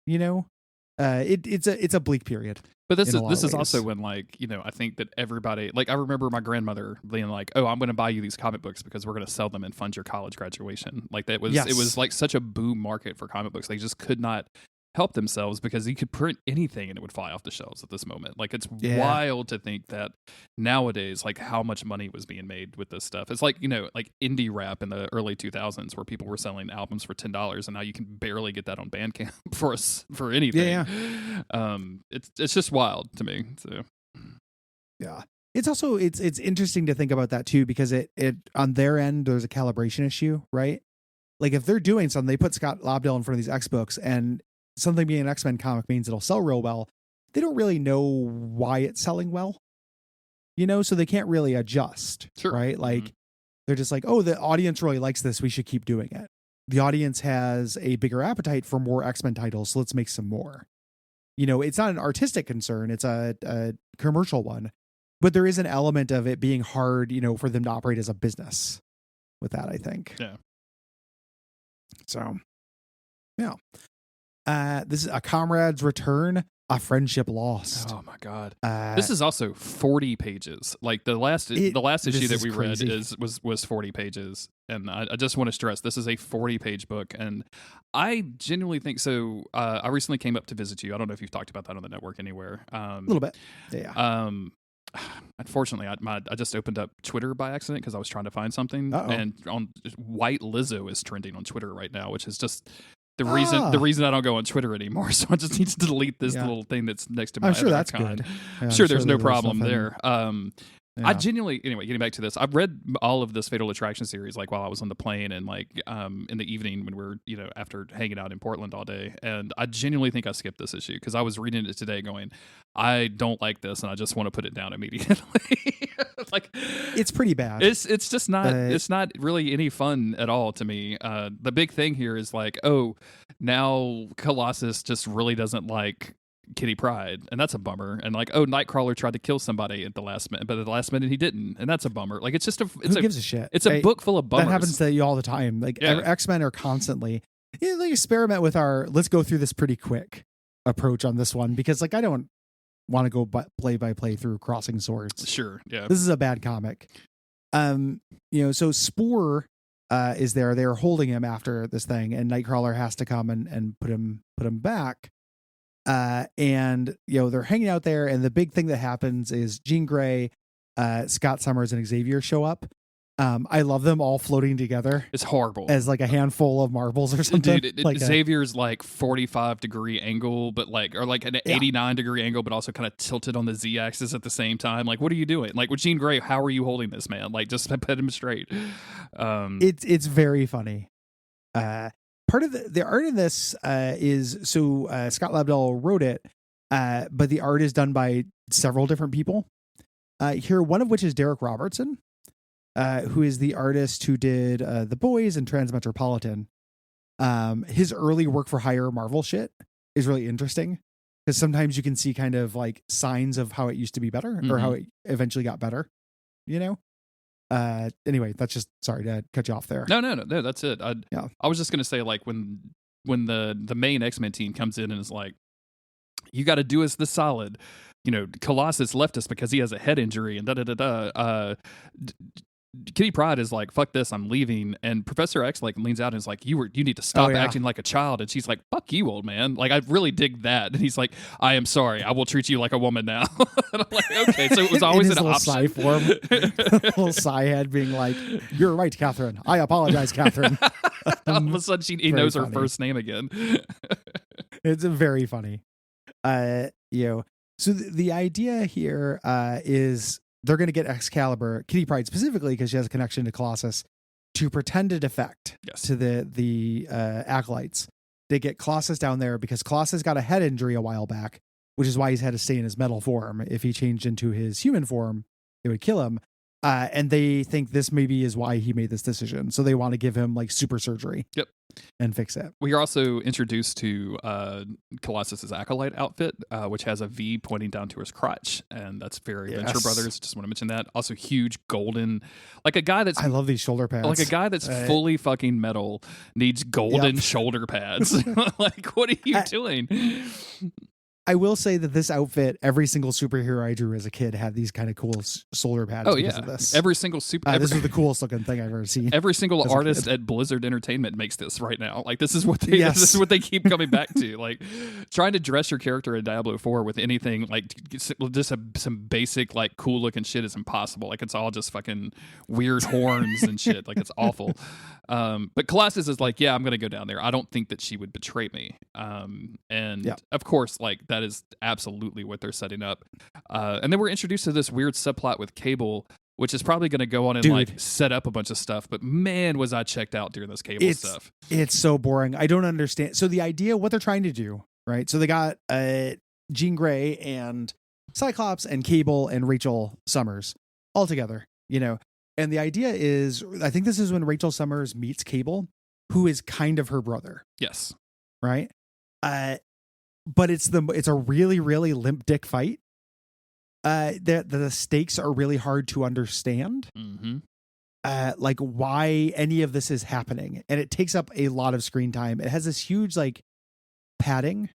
It's a bleak period. But this is also when I think that everybody, like, I remember my grandmother being like, "Oh, I'm going to buy you these comic books because we're going to sell them and fund your college graduation." Like it was like such a boom market for comic books. They just could not help themselves because you could print anything and it would fly off the shelves at this moment. Like it's wild to think that nowadays, like how much money was being made with this stuff. It's like, like indie rap in the early 2000s where people were selling albums for $10 and now you can barely get that on Bandcamp for anything. Yeah. It's just wild to me. So yeah. It's also, it's interesting to think about that too, because it on their end, there's a calibration issue, right? Like if they're doing something, they put Scott Lobdell in front of these X books and something being an X-Men comic means it'll sell real well. They don't really know why it's selling well, so they can't really adjust, right? Like they're just like, oh, the audience really likes this. We should keep doing it. The audience has a bigger appetite for more X-Men titles. So let's make some more. It's not an artistic concern. It's a commercial one, but there is an element of it being hard, for them to operate as a business with that, I think. Yeah. So, yeah. This is A Comrade's Return, A Friendship Lost. Oh my God. This is also 40 pages. Like the last issue that we read was 40 pages. And I just want to stress, this is a 40-page book. And I genuinely think so. I recently came up to visit you. I don't know if you've talked about that on the network anywhere. A little bit. Yeah. Unfortunately, I just opened up Twitter by accident because I was trying to find something. Uh-oh. And White Lizzo is trending on Twitter right now, which is just the reason I don't go on Twitter anymore. So I just need to delete this little thing that's next to my I'm sure that's icon. good. I'm sure there's no problem there. I genuinely, anyway, getting back to this, I've read all of this Fatal Attraction series like while I was on the plane and like in the evening when we're after hanging out in Portland all day, and I genuinely think I skipped this issue because I was reading it today going, I don't like this and I just want to put it down immediately. Like it's pretty bad. It's just not it's not really any fun at all to me. The big thing here is like, oh, now Colossus just really doesn't like Kitty Pryde, and that's a bummer. And like, oh, Nightcrawler tried to kill somebody at the last minute, but at the last minute he didn't, and that's a bummer. Like, it's just who gives a shit? It's a book full of bummers. That happens to you all the time. Like X-Men are constantly they experiment with our let's go through this pretty quick approach on this one because like I don't want to go play by play through Crossing Swords. Sure, yeah. This is a bad comic. So Spore is there. They're holding him after this thing, and Nightcrawler has to come and put him back. And they're hanging out there, and the big thing that happens is Jean Grey, Scott Summers, and Xavier show up. I love them all floating together. It's horrible. As like a handful of marbles or something. Dude, Xavier's like 45-degree angle, but like, or like an 89-degree angle, but also kind of tilted on the Z-axis at the same time. Like, what are you doing? Like with Jean Grey, how are you holding this, man? Like, just put him straight. It's very funny. Part of the art in this is Scott Lobdell wrote it, but the art is done by several different people. Here, one of which is Derek Robertson, who is the artist who did The Boys and Transmetropolitan. His early work for hire Marvel shit is really interesting because sometimes you can see kind of like signs of how it used to be better or how it eventually got better, Anyway, that's just, sorry to cut you off there. No, that's it. I was just gonna say, like, when the main X-Men team comes in and is like, you got to do us the solid, Colossus left us because he has a head injury and Kitty Pryde is like, fuck this, I'm leaving. And Professor X like leans out and is like, you need to stop acting like a child. And she's like, fuck you, old man. Like, I really dig that. And he's like, I am sorry, I will treat you like a woman now. And I'm like, okay, so it was always an option. Sigh form. Little sigh head being like, you're right, Catherine. I apologize, Catherine. All of a sudden he knows her first name again. It's very funny. So the idea here is they're going to get Excalibur, Kitty Pryde specifically, because she has a connection to Colossus, to pretend to defect to the acolytes. They get Colossus down there because Colossus got a head injury a while back, which is why he's had to stay in his metal form. If he changed into his human form, it would kill him. And they think this maybe is why he made this decision. So they want to give him like super surgery. Yep. And fix it. We are also introduced to Colossus's acolyte outfit, which has a V pointing down to his crotch, and that's very Venture Brothers. Just want to mention that. Also, huge golden, like a guy that's. I love these shoulder pads. Like a guy that's fully fucking metal needs golden shoulder pads. Like, what are you doing? I will say that this outfit, every single superhero I drew as a kid had these kind of cool shoulder pads. Oh yeah, of this. Every single this is the coolest looking thing I've ever seen. Every single artist at Blizzard Entertainment makes this right now. Like, this is what they this is what they keep coming back to. Like, trying to dress your character in Diablo 4 with anything like just some basic like cool looking shit is impossible. Like, it's all just fucking weird horns and shit. Like, it's awful. But Colossus is like, yeah, I'm gonna go down there. I don't think that she would betray me. Of course, like, that is absolutely what they're setting up. And then we're introduced to this weird subplot with Cable, which is probably going to go on and like set up a bunch of stuff. But man, was I checked out during this Cable stuff. It's so boring. I don't understand. So the idea, what they're trying to do, right? So they got Jean Grey and Cyclops and Cable and Rachel Summers all together, And the idea is, I think this is when Rachel Summers meets Cable, who is kind of her brother. Yes. Right? But it's a really, really limp dick fight. The stakes are really hard to understand. Mm-hmm. Like, why any of this is happening, and it takes up a lot of screen time. It has this huge like padding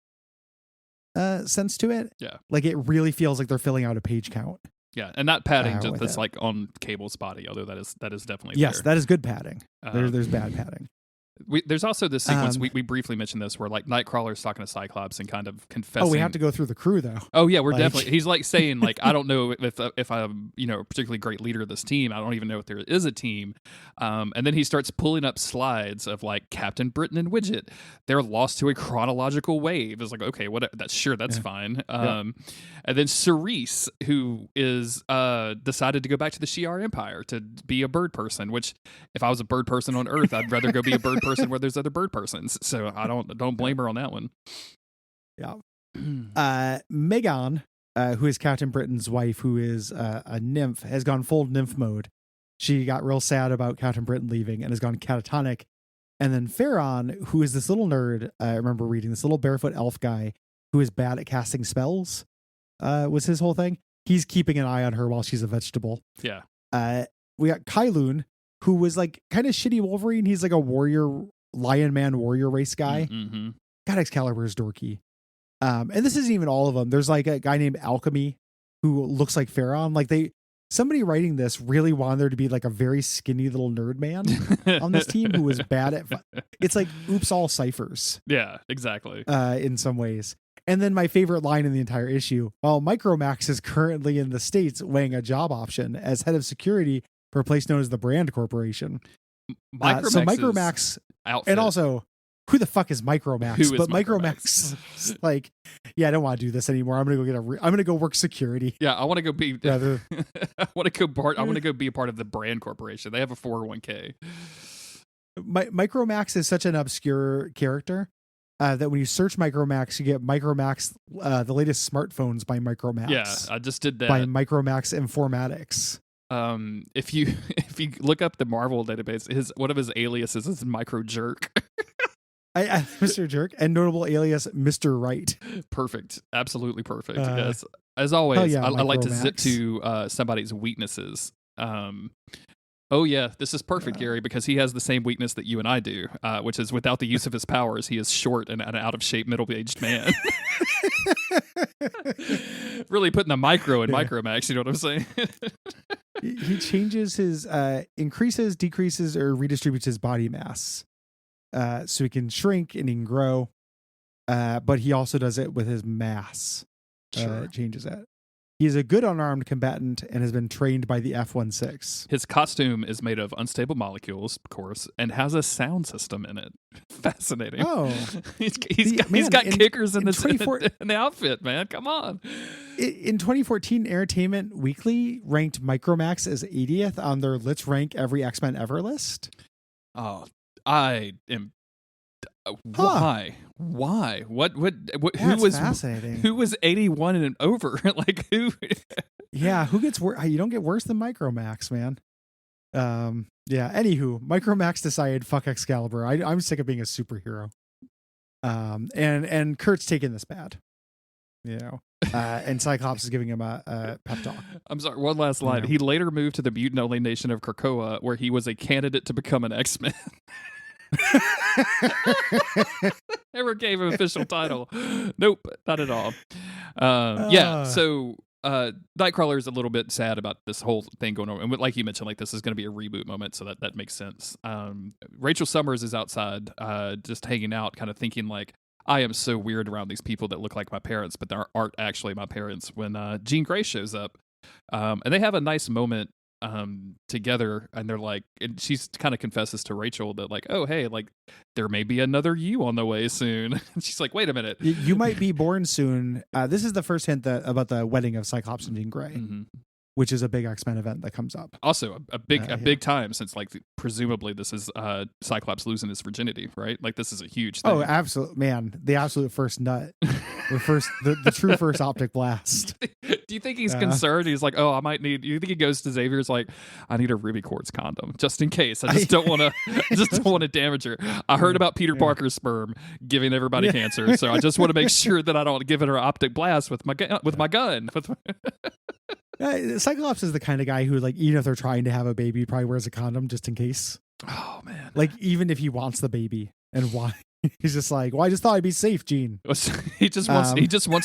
sense to it. Yeah, like it really feels like they're filling out a page count. Yeah, and not padding just that's like on Cable's body, although that is definitely yes, there. That is good padding. There's bad padding. There's also this sequence, we briefly mentioned this, where like Nightcrawler's talking to Cyclops and kind of confessing. Oh, we have to go through the crew though. Oh yeah, we're definitely. He's like saying like, I don't know if I'm a particularly great leader of this team. I don't even know if there is a team. And then he starts pulling up slides of like Captain Britain and Widget. They're lost to a chronological wave. It's like, okay, that's fine. And then Cerise, who is decided to go back to the Shi'ar Empire to be a bird person. Which, if I was a bird person on Earth, I'd rather go be a bird person where there's other bird persons. So I don't blame her on that one. Yeah. Megan, who is Captain Britain's wife, who is a nymph, has gone full nymph mode. She got real sad about Captain Britain leaving and has gone catatonic. And then Pharaon, who is this little nerd, I remember reading, this little barefoot elf guy who is bad at casting spells, was his whole thing. He's keeping an eye on her while she's a vegetable. Yeah. We got Kylun, who was like kind of shitty Wolverine. He's like a lion man warrior race guy. Mm-hmm. God, Excalibur is dorky. And this isn't even all of them. There's like a guy named Alchemy who looks like Pharaon. Like somebody writing this really wanted there to be like a very skinny little nerd man on this team who was bad at it's like oops all ciphers. Yeah, exactly. In some ways. And then my favorite line in the entire issue, while Micromax is currently in the States weighing a job option as head of security for a place known as the Brand Corporation. So Micromax outfit. And also, who the fuck is Micromax? Micromax like, yeah, I don't want to do this anymore. I'm gonna go work security. Yeah, I want to go be. I want to go be a part of the Brand Corporation. They have a 401k. Micromax is such an obscure character that when you search Micromax, you get Micromax, the latest smartphones by Micromax. Yeah, I just did that by Micromax Informatics. If you look up the Marvel database, one of his aliases is Micro Jerk. Mr. Jerk, and notable alias Mr. Right. Perfect, absolutely perfect. Yes, as always, yeah, I like to zip to somebody's weaknesses. Oh yeah, this is perfect, Gary, because he has the same weakness that you and I do, which is without the use of his powers, he is short and an out of shape middle-aged man. Really putting the micro in Micromax, you know what I'm saying? He changes his increases, decreases, or redistributes his body mass, so he can shrink and he can grow. But he also does it with his mass. Sure. Changes it. He is a good unarmed combatant and has been trained by the F-16. His costume is made of unstable molecules, of course, and has a sound system in it. Fascinating. Oh, he's got kickers in the outfit, man. Come on. In 2014, Entertainment Weekly ranked Micromax as 80th on their Let's Rank Every X-Men Ever list. Oh, I am. Why? What? Fascinating. Who was 81 and over? Like who? Yeah, who gets worse? You don't get worse than Micromax, man. Yeah. Anywho, Micromax decided fuck Excalibur. I'm sick of being a superhero. And Kurt's taking this bad. You know. And Cyclops is giving him a pep talk. I'm sorry. One last line. Yeah. He later moved to the mutant-only nation of Krakoa, where he was a candidate to become an X-Men. Never gave him official title. Nope, not at all. Yeah, so Nightcrawler is a little bit sad about this whole thing going on, and like you mentioned, like this is going to be a reboot moment, so that makes sense. Rachel Summers is outside, just hanging out, kind of thinking like, I am so weird around these people that look like my parents, but they aren't actually my parents. When Jean Grey shows up, and they have a nice moment together, and they're like, and she's kind of confesses to Rachel that like, oh hey, like there may be another you on the way soon. And she's like, wait a minute, you might be born soon. This is the first hint about the wedding of Cyclops and Jean Grey, which is a big X-Men event that comes up. Also a big time, since like presumably this is Cyclops losing his virginity, right? Like this is a huge thing. Oh, absolutely, man, the absolute first nut. the true first optic blast. Do you think he's concerned? He's like, oh, I might need. You think he goes to Xavier's like, I need a ruby quartz condom just in case. I just don't want to. I just don't want to damage her. I heard about Peter Parker's sperm giving everybody cancer, so I just want to make sure that I don't give it her optic blast with my gun. Cyclops is the kind of guy who, like, even if they're trying to have a baby, probably wears a condom just in case. Oh man! Like even if he wants the baby, and why? He's just like, well, I just thought I'd be safe, Gene. He just wants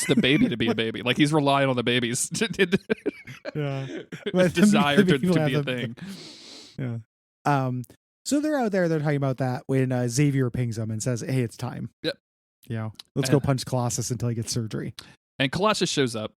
the baby to be a baby. Like he's relying on the baby's desire to be a thing. Yeah. So they're out there. They're talking about that when Xavier pings them and says, "Hey, it's time. Yep. You know, let's go punch Colossus until he gets surgery." And Colossus shows up.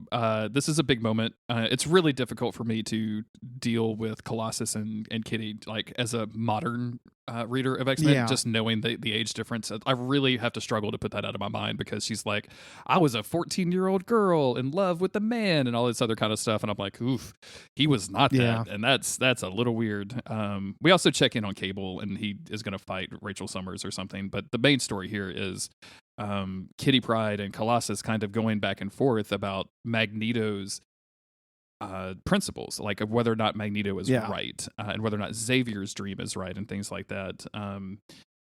This is a big moment. It's really difficult for me to deal with Colossus and Kitty, like as a modern reader of X-Men, just knowing the age difference. I really have to struggle to put that out of my mind, because she's like, I was a 14-year-old girl in love with a man and all this other kind of stuff. And I'm like, oof, he was not that. Yeah. And that's a little weird. We also check in on Cable, and he is going to fight Rachel Summers or something. But the main story here is Kitty Pryde and Colossus kind of going back and forth about Magneto's principles, like of whether or not Magneto is right, and whether or not Xavier's dream is right, and things like that.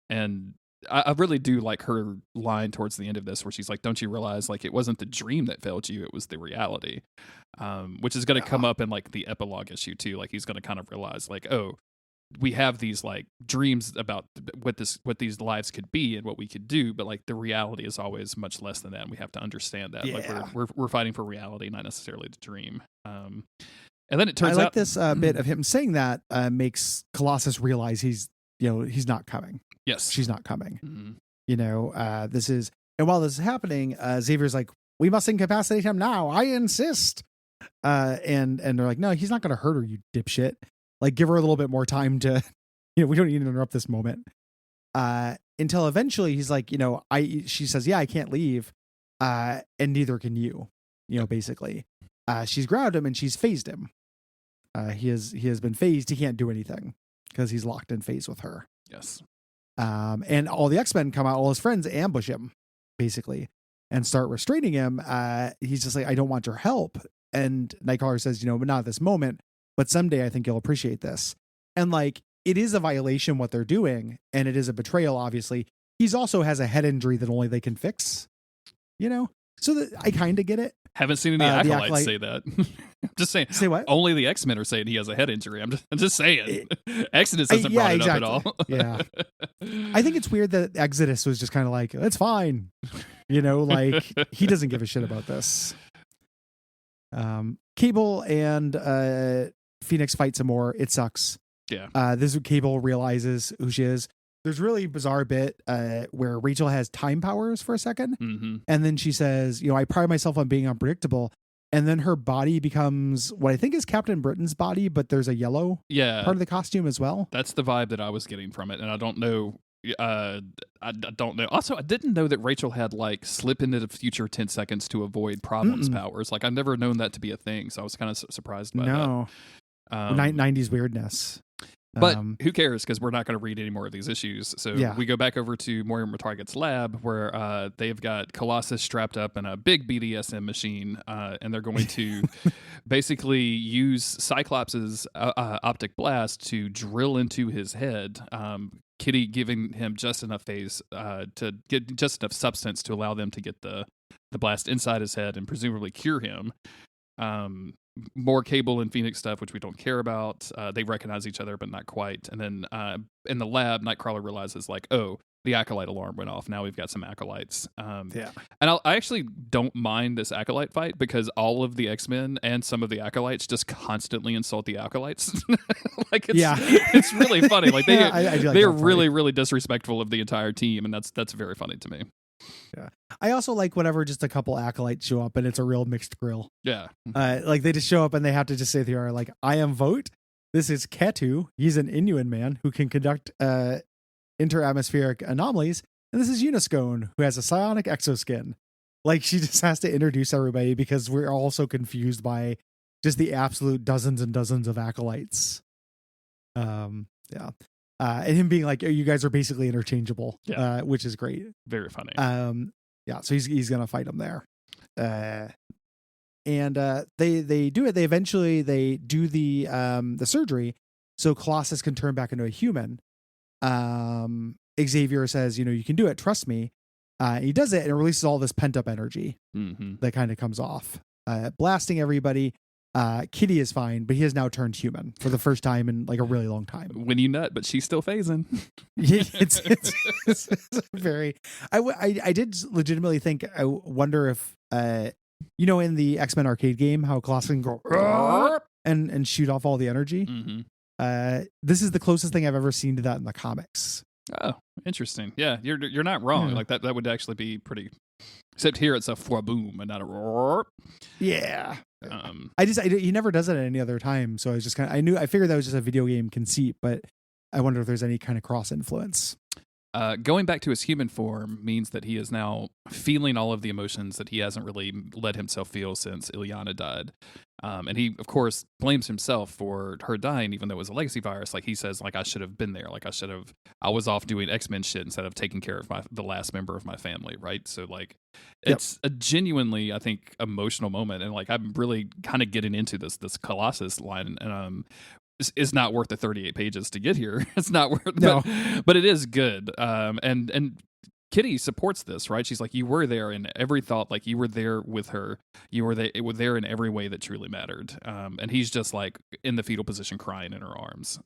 And I really do like her line towards the end of this, where she's like, don't you realize, like, it wasn't the dream that failed you, it was the reality, which is going to come up in like the epilogue issue too. Like he's going to kind of realize, like, oh, we have these like dreams about what these lives could be and what we could do, but like the reality is always much less than that, and we have to understand that. Like we're fighting for reality, not necessarily the dream. And then it turns out, I like this bit of him saying that makes Colossus realize he's not coming. Yes, she's not coming. You know, this is, and while this is happening, Xavier's like, we must incapacitate him now, I insist. And they're like, no, he's not going to hurt her, you dipshit. Like, give her a little bit more time to, we don't need to interrupt this moment. Until eventually he's like, she says, yeah, I can't leave. And neither can you, basically. She's grabbed him and she's phased him. He has been phased. He can't do anything because he's locked in phase with her. Yes. And all the X-Men come out, all his friends ambush him, basically, and start restraining him. He's just like, I don't want your help. And Nightcrawler says, but not at this moment. But someday I think you'll appreciate this. And like, it is a violation what they're doing, and it is a betrayal, obviously. He's also has a head injury that only they can fix, so that I kind of get it. Haven't seen any acolytes say that. I'm just saying. Say what? Only the X-Men are saying he has a head injury. I'm just saying. Exodus hasn't brought it up at all. Yeah. I think it's weird that Exodus was just kind of like, it's fine. Like he doesn't give a shit about this. Cable and Phoenix fight some more. It sucks. Yeah. This Cable realizes who she is. There's a really bizarre bit where Rachel has time powers for a second. Mm-hmm. And then she says, I pride myself on being unpredictable. And then her body becomes what I think is Captain Britain's body, but there's a yellow part of the costume as well. That's the vibe that I was getting from it. And I don't know. I don't know. Also, I didn't know that Rachel had like slip into the future 10 seconds to avoid problems powers. Like I've never known that to be a thing. So I was kind of surprised by that. 90s weirdness. But who cares? Because we're not going to read any more of these issues. So we go back over to Moira Target's lab where they've got Colossus strapped up in a big BDSM machine, and they're going to basically use Cyclops' optic blast to drill into his head. Kitty giving him just enough phase to get just enough substance to allow them to get the blast inside his head and presumably cure him. More Cable and Phoenix stuff, which we don't care about. They recognize each other, but not quite. And then in the lab, Nightcrawler realizes, like, oh, the Acolyte alarm went off. Now we've got some Acolytes. And I actually don't mind this Acolyte fight because all of the X-Men and some of the Acolytes just constantly insult the Acolytes. Like, it's really funny. Like, they're really, really disrespectful of the entire team, and that's very funny to me. Yeah. I also like whenever just a couple acolytes show up and it's a real mixed grill. Yeah. Like they just show up and they have to just say they are like, I am Vote. This is Ketu. He's an Inuan man who can conduct interatmospheric anomalies. And this is Uniscone, who has a psionic exoskin. Like she just has to introduce everybody because we're all so confused by just the absolute dozens and dozens of acolytes. And him being like, oh, you guys are basically interchangeable, which is great. Very funny. So he's gonna fight him there. And they do it. They eventually do the surgery so Colossus can turn back into a human. Xavier says, you can do it. Trust me. He does it and it releases all this pent up energy that kind of comes off, blasting everybody. Kitty is fine, but he has now turned human for the first time in like a really long time. When you nut, but she's still phasing. it's very. I did legitimately think. I wonder if in the X-Men arcade game, how Colossus can go and shoot off all the energy. This is the closest thing I've ever seen to that in the comics. Oh, interesting. Yeah, you're not wrong. Yeah. Like that would actually be pretty. Except here it's a boom and not a roar. Yeah. He never does it at any other time. So I was just I figured that was just a video game conceit, but I wonder if there's any kind of cross influence. Going back to his human form means that he is now feeling all of the emotions that he hasn't really let himself feel since Ilyana died. And he, of course, blames himself for her dying, even though it was a legacy virus. Like he says, like, I should have been there. Like I was off doing X-Men shit instead of taking care of the last member of my family. Right. So like, it's a genuinely, I think, emotional moment. And like, I'm really kind of getting into this Colossus line and, is not worth the 38 pages to get here. It's not worth, but it is good. And Kitty supports this, right? She's like, you were there in every thought, like you were there with her. You were there in every way that truly mattered. And he's just like in the fetal position crying in her arms.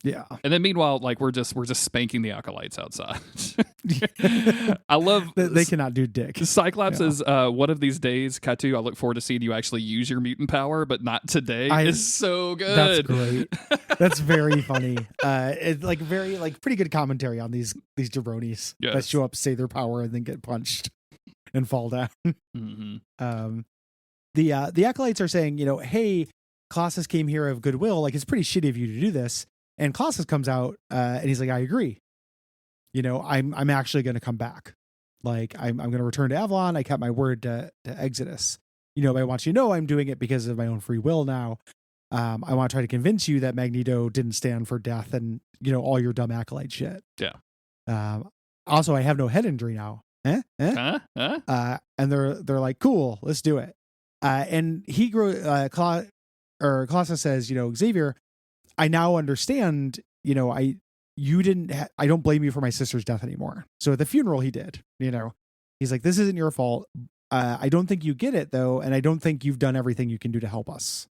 Yeah. And then meanwhile, like we're just spanking the acolytes outside. I love they cannot do dick. Cyclops is one of these days, Katu, I look forward to seeing you actually use your mutant power, but not today. It's so good. That's great. That's very funny. It's like very like pretty good commentary on these jabronis that show up, say their power, and then get punched and fall down. The acolytes are saying, hey, Colossus came here of goodwill. Like it's pretty shitty of you to do this. And Colossus comes out and he's like, I agree. I'm actually going to come back. Like I'm going to return to Avalon. I kept my word to Exodus. But I want you to know I'm doing it because of my own free will now. I want to try to convince you that Magneto didn't stand for death and, all your dumb acolyte shit. Yeah. Also, I have no head injury now. And they're like, cool, let's do it. And he Colossus says, Xavier, I now understand, I don't blame you for my sister's death anymore. So at the funeral he did, he's like, this isn't your fault. I don't think you get it though, and I don't think you've done everything you can do to help us.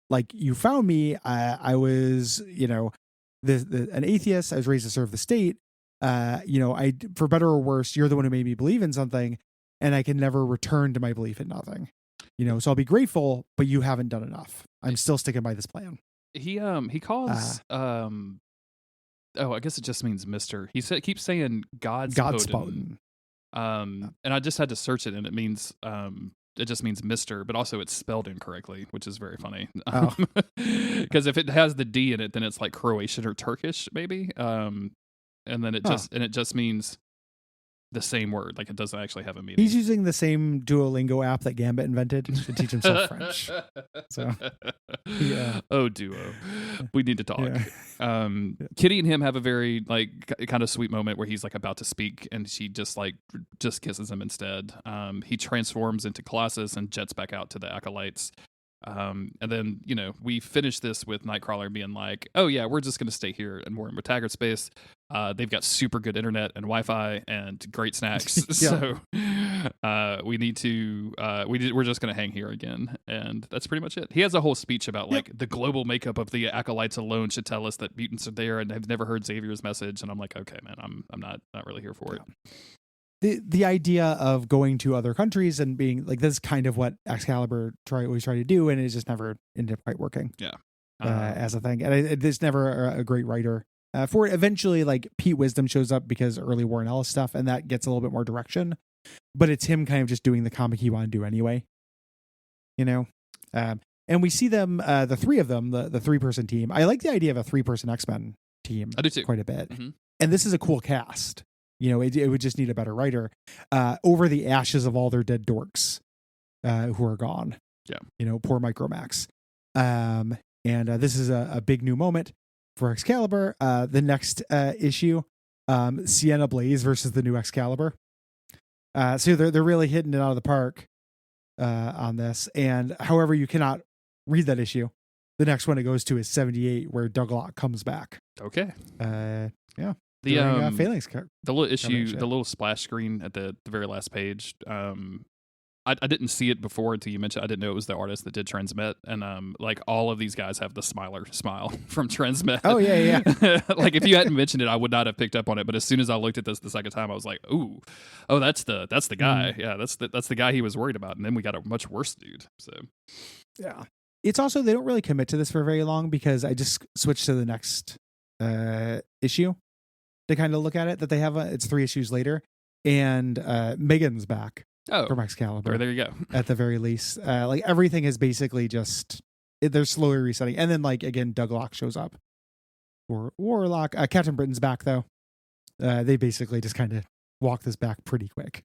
Like you found me. I was, an atheist. I was raised to serve the state. I, for better or worse, you're the one who made me believe in something, and I can never return to my belief in nothing. So I'll be grateful, but you haven't done enough. I'm still sticking by this plan. He calls I guess it just means Mister. Keeps saying Godspoden. And I just had to search it, and it means it just means Mister, but also it's spelled incorrectly, which is very funny. Because if it has the D in it, then it's like Croatian or Turkish, maybe. And then it just means the same word, like it doesn't actually have a meaning. He's using the same Duolingo app that Gambit invented to teach himself French. So, yeah. Oh, Duo, we need to talk. Yeah. Kitty and him have a very kind of sweet moment where he's like about to speak, and she just kisses him instead. He transforms into Colossus and jets back out to the acolytes. And then, we finish this with Nightcrawler being like, oh yeah, we're just going to stay here and we're in McTaggart space. They've got super good internet and Wi-Fi and great snacks. So we need to, we're just going to hang here again. And that's pretty much it. He has a whole speech about the global makeup of the acolytes alone should tell us that mutants are there, and I've never heard Xavier's message. And I'm like, okay, man, I'm not really here for it. The idea of going to other countries and being like, this is kind of what Excalibur always tried to do, and it just never ended up quite working. Yeah, as a thing, and there's never a great writer for it. Eventually, like Pete Wisdom shows up because early Warren Ellis stuff, and that gets a little bit more direction. But it's him kind of just doing the comic he wanted to do anyway. And we see them, the three of them, the 3-person team. I like the idea of a 3-person X-Men team. I do too, quite a bit. Mm-hmm. And this is a cool cast. It would just need a better writer over the ashes of all their dead dorks who are gone. Yeah. Poor Micromax. And this is a big new moment for Excalibur. The next issue, Sienna Blaze versus the new Excalibur. So they're really hitting it out of the park on this. And however, you cannot read that issue. The next one it goes to is 78, where Douglock comes back. Okay. Yeah. The little issue, the little splash screen at the very last page. I didn't see it before until you mentioned. I didn't know it was the artist that did Transmet, and all of these guys have the smile from Transmet. Oh yeah. Like if you hadn't mentioned it, I would not have picked up on it. But as soon as I looked at this the second time, I was like, oh, that's the guy. Mm. Yeah, that's the guy he was worried about. And then we got a much worse dude. So yeah, it's also they don't really commit to this for very long because I just switched to the next issue to kind of look at it. That they have it's 3 issues later, and Megan's back. Oh, from Excalibur. There you go. At the very least, everything is basically just they're slowly resetting, and then again, Douglock shows up, or Warlock. Captain Britain's back though. They basically just kind of walk this back pretty quick.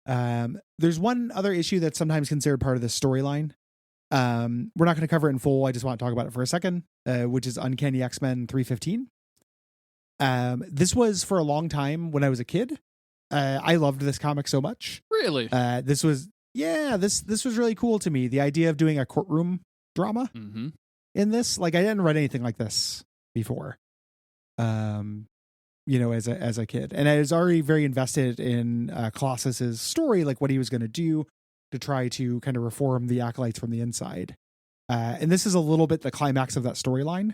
There's one other issue that's sometimes considered part of the storyline. We're not going to cover it in full. I just want to talk about it for a second, which is Uncanny X-Men 315. This was for a long time when I was a kid. I loved this comic so much. Really? This was really cool to me. The idea of doing a courtroom drama in this, I didn't read anything like this before. As a kid, and I was already very invested in Colossus's story, like what he was going to do to try to kind of reform the acolytes from the inside. And this is a little bit the climax of that storyline.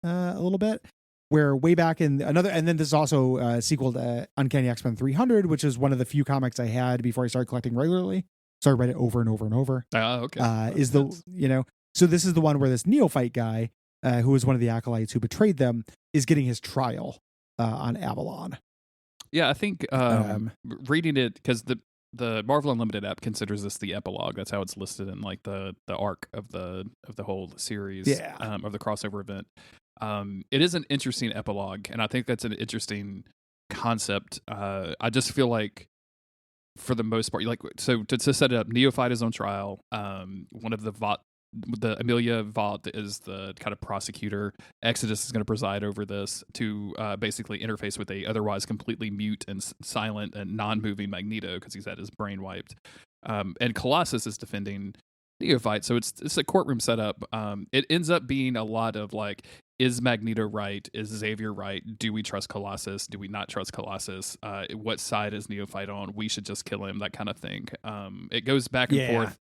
A little bit. Where way back in and then this is also a sequel to Uncanny X-Men 300, which is one of the few comics I had before I started collecting regularly. So I read it over and over and over. Okay. So this is the one where this neophyte guy, who was one of the acolytes who betrayed them, is getting his trial on Avalon. Yeah, I think reading it, because the Marvel Unlimited app considers this the epilogue. That's how it's listed in the arc of the whole series of the crossover event. It is an interesting epilogue, and I think that's an interesting concept. I just feel like, for the most part, so to set it up, Neophyte is on trial. One of the Amelia Vaught is the kind of prosecutor. Exodus is going to preside over this to basically interface with a otherwise completely mute and silent and non-moving Magneto because he's had his brain wiped. And Colossus is defending Neophyte, so it's a courtroom setup. It ends up being a lot of is Magneto right? Is Xavier right? Do we trust Colossus? Do we not trust Colossus? What side is Neophyte on? We should just kill him, that kind of thing. It goes back and forth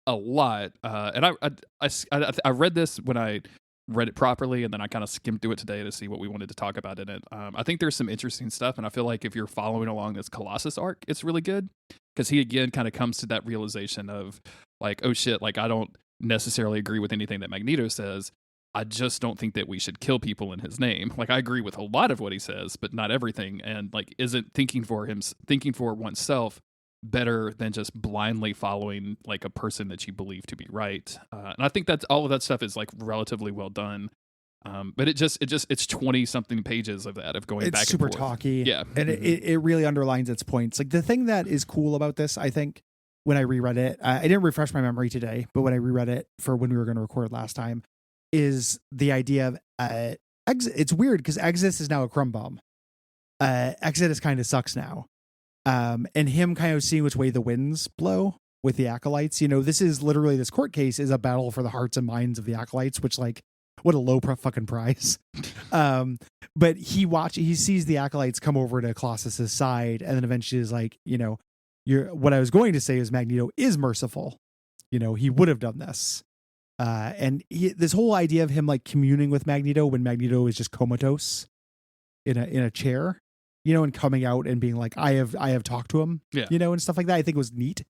a lot. And I read this when I read it properly, and then I kind of skimmed through it today to see what we wanted to talk about in it. I think there's some interesting stuff, and I feel like if you're following along this Colossus arc, it's really good, because he again kind of comes to that realization of like, oh shit, like I don't necessarily agree with anything that Magneto says. I just don't think that we should kill people in his name. Like, I agree with a lot of what he says, but not everything. And like, isn't thinking for oneself better than just blindly following like a person that you believe to be right? And I think that's all of that stuff is like relatively well done. But it's 20 something pages of that, of going back and forth. It's super talky. Yeah. And it really underlines its points. Like, the thing that is cool about this, I think, when I reread it, I didn't refresh my memory today, but when I reread it for when we were going to record last time, is the idea of it's weird because Exodus is now a crumb bomb. Exodus kind of sucks now. And him kind of seeing which way the winds blow with the acolytes. You know, this court case is a battle for the hearts and minds of the acolytes, which, like, what a low fucking prize. But he sees the acolytes come over to Colossus's side, and then eventually is like, you know, what I was going to say is Magneto is merciful. You know, he would have done this. And this whole idea of him like communing with Magneto when Magneto is just comatose in a chair, you know, and coming out and being like, I have talked to him, you know, and stuff like that. I think was neat,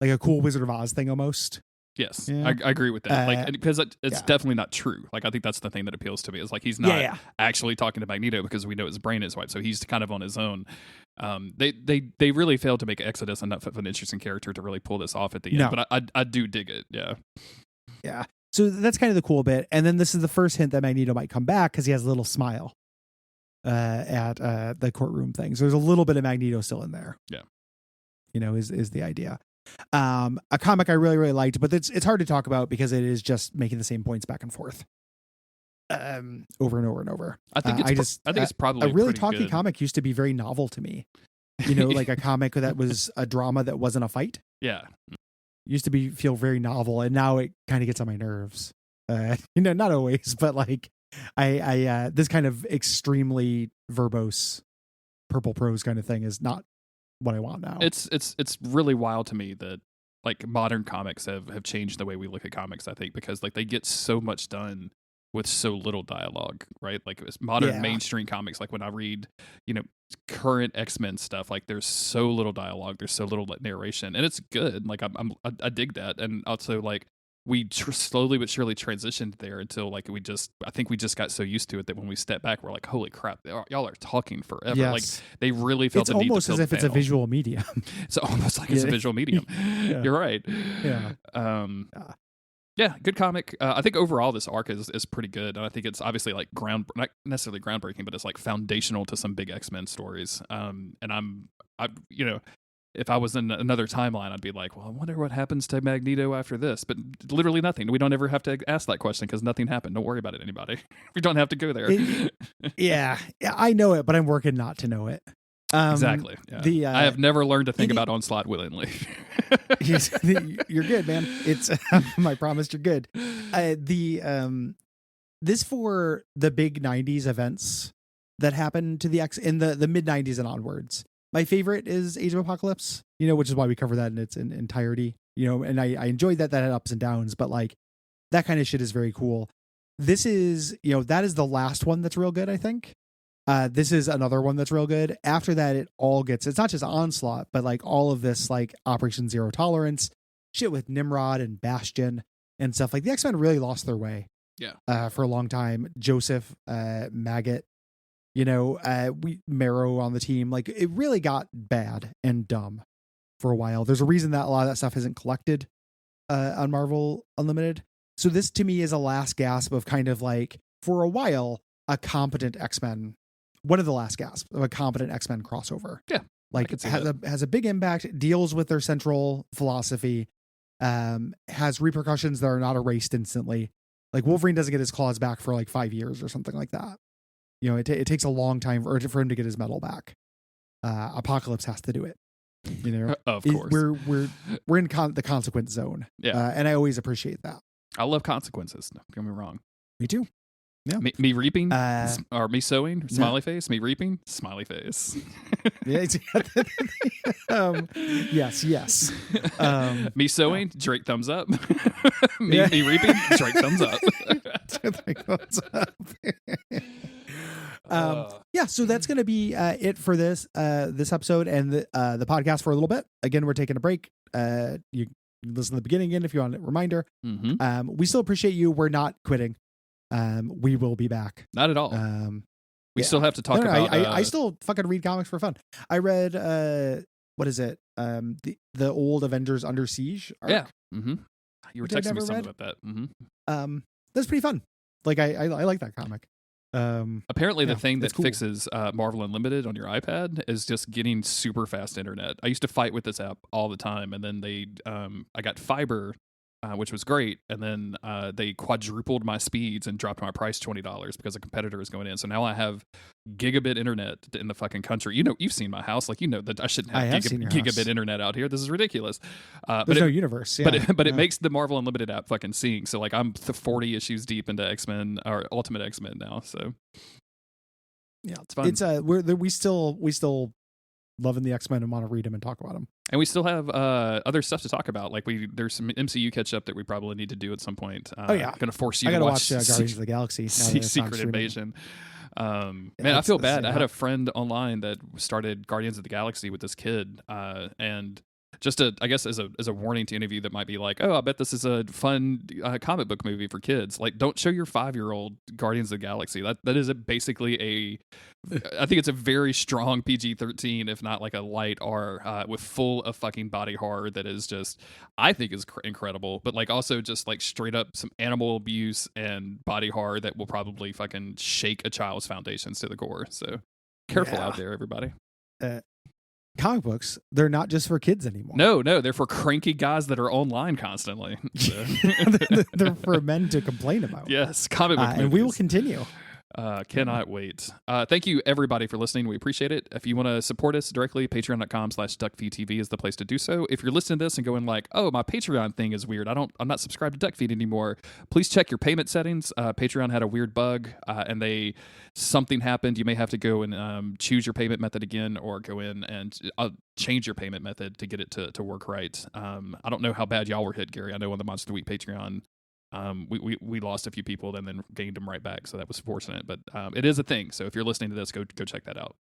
like a cool Wizard of Oz thing almost. Yes, yeah. I agree with that. Like, because it's definitely not true. Like, I think that's the thing that appeals to me, is like he's not actually talking to Magneto, because we know his brain is wiped, so he's kind of on his own. They really failed to make Exodus enough of an interesting character to really pull this off at the end. But I do dig it. Yeah. So that's kind of the cool bit. And then this is the first hint that Magneto might come back, because he has a little smile at the courtroom thing. So there's a little bit of Magneto still in there. Yeah. You know, is the idea. A comic I really, really liked, but it's hard to talk about because it is just making the same points back and forth. Over and over and over. I think it's probably a really talky comic used to be very novel to me. You know, like a comic that was a drama that wasn't a fight. Yeah. Used to feel very novel, and now it kind of gets on my nerves. You know, not always, but like I this kind of extremely verbose purple prose kind of thing is not what I want now. It's really wild to me that like modern comics have changed the way we look at comics, I think, because like they get so much done with so little dialogue, right? Like modern mainstream comics, like when I read, you know, current X-Men stuff, like there's so little dialogue, there's so little narration, and it's good. Like I dig that. And also like we slowly but surely transitioned there until like I think we just got so used to it that when we step back, we're like, holy crap, y'all are talking forever. Yes. Like they really felt the need to fill the panel. It's almost as if it's a visual medium. It's almost like it's a visual medium. You're right. Yeah. Yeah, good comic. I think overall this arc is pretty good, and I think it's obviously like not necessarily groundbreaking, but it's like foundational to some big X-Men stories. And I you know, if I was in another timeline, I'd be like, well, I wonder what happens to Magneto after this. But literally nothing. We don't ever have to ask that question because nothing happened. Don't worry about it, anybody. We don't have to go there. Yeah, I know it, but I'm working not to know it. Exactly. Yeah. I have never learned to think about Onslaught willingly. You're good, man. It's I promise you're good. This for the big 90s events that happened to the X in the mid 90s and onwards. My favorite is Age of Apocalypse, you know, which is why we cover that in its entirety, you know, and I enjoyed that had ups and downs, but like that kind of shit is very cool. This is, you know, that is the last one that's real good, I think. This is another one that's real good. After that, it's not just Onslaught, but like all of this, like Operation Zero Tolerance, shit with Nimrod and Bastion and stuff. Like the X-Men really lost their way. Yeah. For a long time. Joseph, Maggot, you know, Marrow on the team. Like it really got bad and dumb for a while. There's a reason that a lot of that stuff isn't collected on Marvel Unlimited. So this to me is a last gasp of kind of like, for a while, a competent X-Men. One of the last gasps of a competent X-Men crossover. Yeah. Like has a big impact, deals with their central philosophy, has repercussions that are not erased instantly. Like Wolverine doesn't get his claws back for like 5 years or something like that. You know, it takes a long time for him to get his medal back. Apocalypse has to do it. You know, of course, we're in the consequence zone. Yeah. And I always appreciate that. I love consequences. Don't get me wrong. Me too. Yeah. Me reaping or me sowing, smiley face. Me reaping, smiley face. Yes. Yes. Me sowing, Drake thumbs up. me reaping, Drake thumbs up. Yeah, so that's going to be it for this episode and the podcast for a little bit. Again, we're taking a break. You can listen to the beginning again if you want a reminder. Mm-hmm. We still appreciate you. We're not quitting. We will be back. Not at all. We still have to talk about. I still fucking read comics for fun. I read what is it? The old Avengers Under Siege arc. Yeah. Mm-hmm. You were texting me something about that. Mm-hmm. That's pretty fun. Like I like that comic. Apparently the thing that cool. fixes Marvel Unlimited on your iPad is just getting super fast internet. I used to fight with this app all the time, and then I got fiber, which was great, and then they quadrupled my speeds and dropped my price $20 because a competitor is going in. So now I have gigabit internet in the fucking country. You know, you've seen my house. Like, you know that I shouldn't have gigabit internet out here. This is ridiculous. There's no universe. Yeah. But it makes the Marvel Unlimited app fucking sing. So like I'm 40 issues deep into X-Men or Ultimate X-Men now. So yeah, it's fun. It's we still loving the X-Men and want to read them and talk about them. And we still have other stuff to talk about. Like there's some MCU catch up that we probably need to do at some point. Oh yeah, going to force you to watch Guardians of the Galaxy. Secret Invasion. Man, I feel bad. I had a friend online that started Guardians of the Galaxy with this kid, and just I guess as a warning to any of you that might be like, oh, I bet this is a fun comic book movie for kids. Like, don't show your 5-year-old Guardians of the Galaxy. That is basically I think it's a very strong PG-13, if not like a light R, with full of fucking body horror that is just, I think is incredible, but like also just like straight up some animal abuse and body horror that will probably fucking shake a child's foundations to the core. So careful out there, everybody. Comic books, they're not just for kids anymore. No, they're for cranky guys that are online constantly. So. They're for men to complain about. Yes, comic book movies. And we will continue. Cannot wait. Thank you everybody for listening. We appreciate it. If you want to support us directly, patreon.com/Duckfeed.tv is the place to do so. If you're listening to this and going like, oh, my Patreon thing is weird, I'm not subscribed to Duckfeed anymore, please check your payment settings. Patreon had a weird bug, and something happened. You may have to go and choose your payment method again, or go in and change your payment method to get it to work right. I don't know how bad y'all were hit, Gary. I know on the Monster of the Week Patreon, we lost a few people and then gained them right back, so that was fortunate, but it is a thing. So if you're listening to this, go check that out.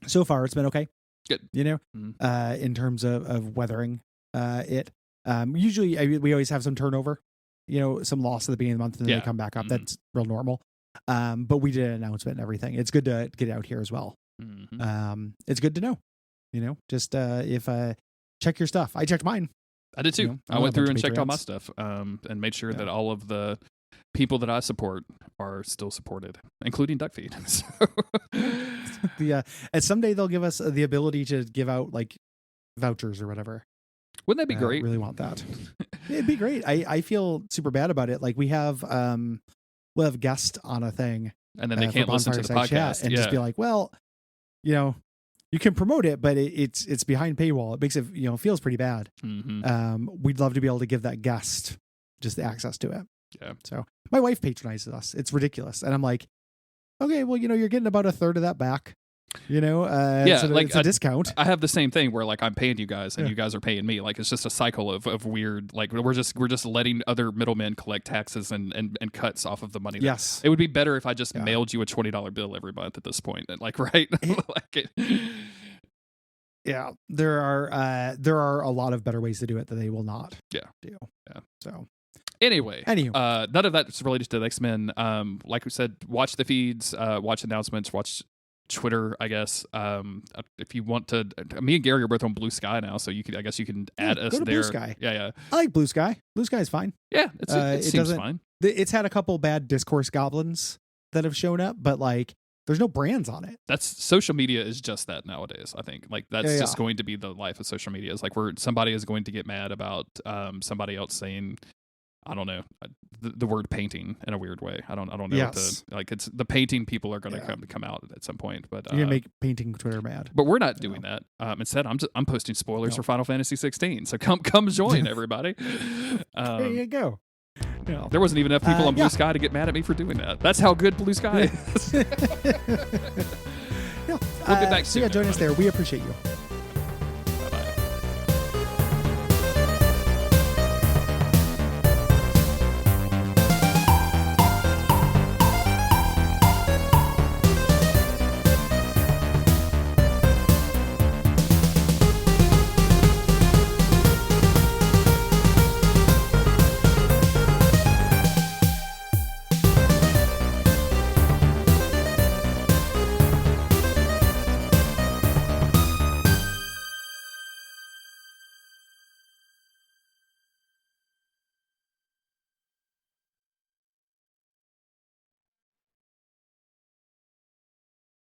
So far it's been okay, good, in terms of weathering it. Usually we always have some turnover, some loss at the beginning of the month, and then they come back up. That's real normal. But we did an announcement and everything. It's good to get out here as well. It's good to know, just if check your stuff. I checked mine. I did too. I went through and checked all my stuff, and made sure that all of the people that I support are still supported, including Duckfeed. So. And someday they'll give us the ability to give out like vouchers or whatever. Wouldn't that be great? I really want that. It'd be great. I feel super bad about it. Like we'll have guests on a thing, and then they can't listen to the podcast and just be like, well, you can promote it, but it's behind paywall. It makes it, feels pretty bad. We'd love to be able to give that guest just the access to it. Yeah. So my wife patronizes us. It's ridiculous. And I'm like, okay, well, you're getting about a third of that back. So like it's a discount. I have the same thing where like I'm paying you guys and you guys are paying me. Like it's just a cycle of weird. Like we're just letting other middlemen collect taxes and cuts off of the money. Yes, it would be better if I just mailed you a $20 bill every month at this point. Like right, Yeah, there are a lot of better ways to do it that they will not. do. Yeah. So. Anyway, none of that's related to the X-Men. Like we said, watch the feeds, watch announcements, watch Twitter, I guess. If you want to, me and Gary are both on Blue Sky now, so I guess you can add us go to there. Blue Sky. Yeah. I like Blue Sky. Blue Sky is fine. Yeah, it seems fine. It's had a couple bad discourse goblins that have shown up, but like there's no brands on it. That's social media is just that nowadays. I think like that's just going to be the life of social media. It's like where somebody is going to get mad about somebody else saying, I don't know, the word painting in a weird way. I don't know. Yes. It's the painting people are going to come out at some point. But you're gonna make painting Twitter mad. But we're not doing that. Instead, I'm posting spoilers for Final Fantasy 16. So come join everybody. There you go. There wasn't even enough people on Blue yeah. Sky to get mad at me for doing that. That's how good Blue Sky is. Yeah. We'll get back so soon, yeah, join us everybody. there. We appreciate you.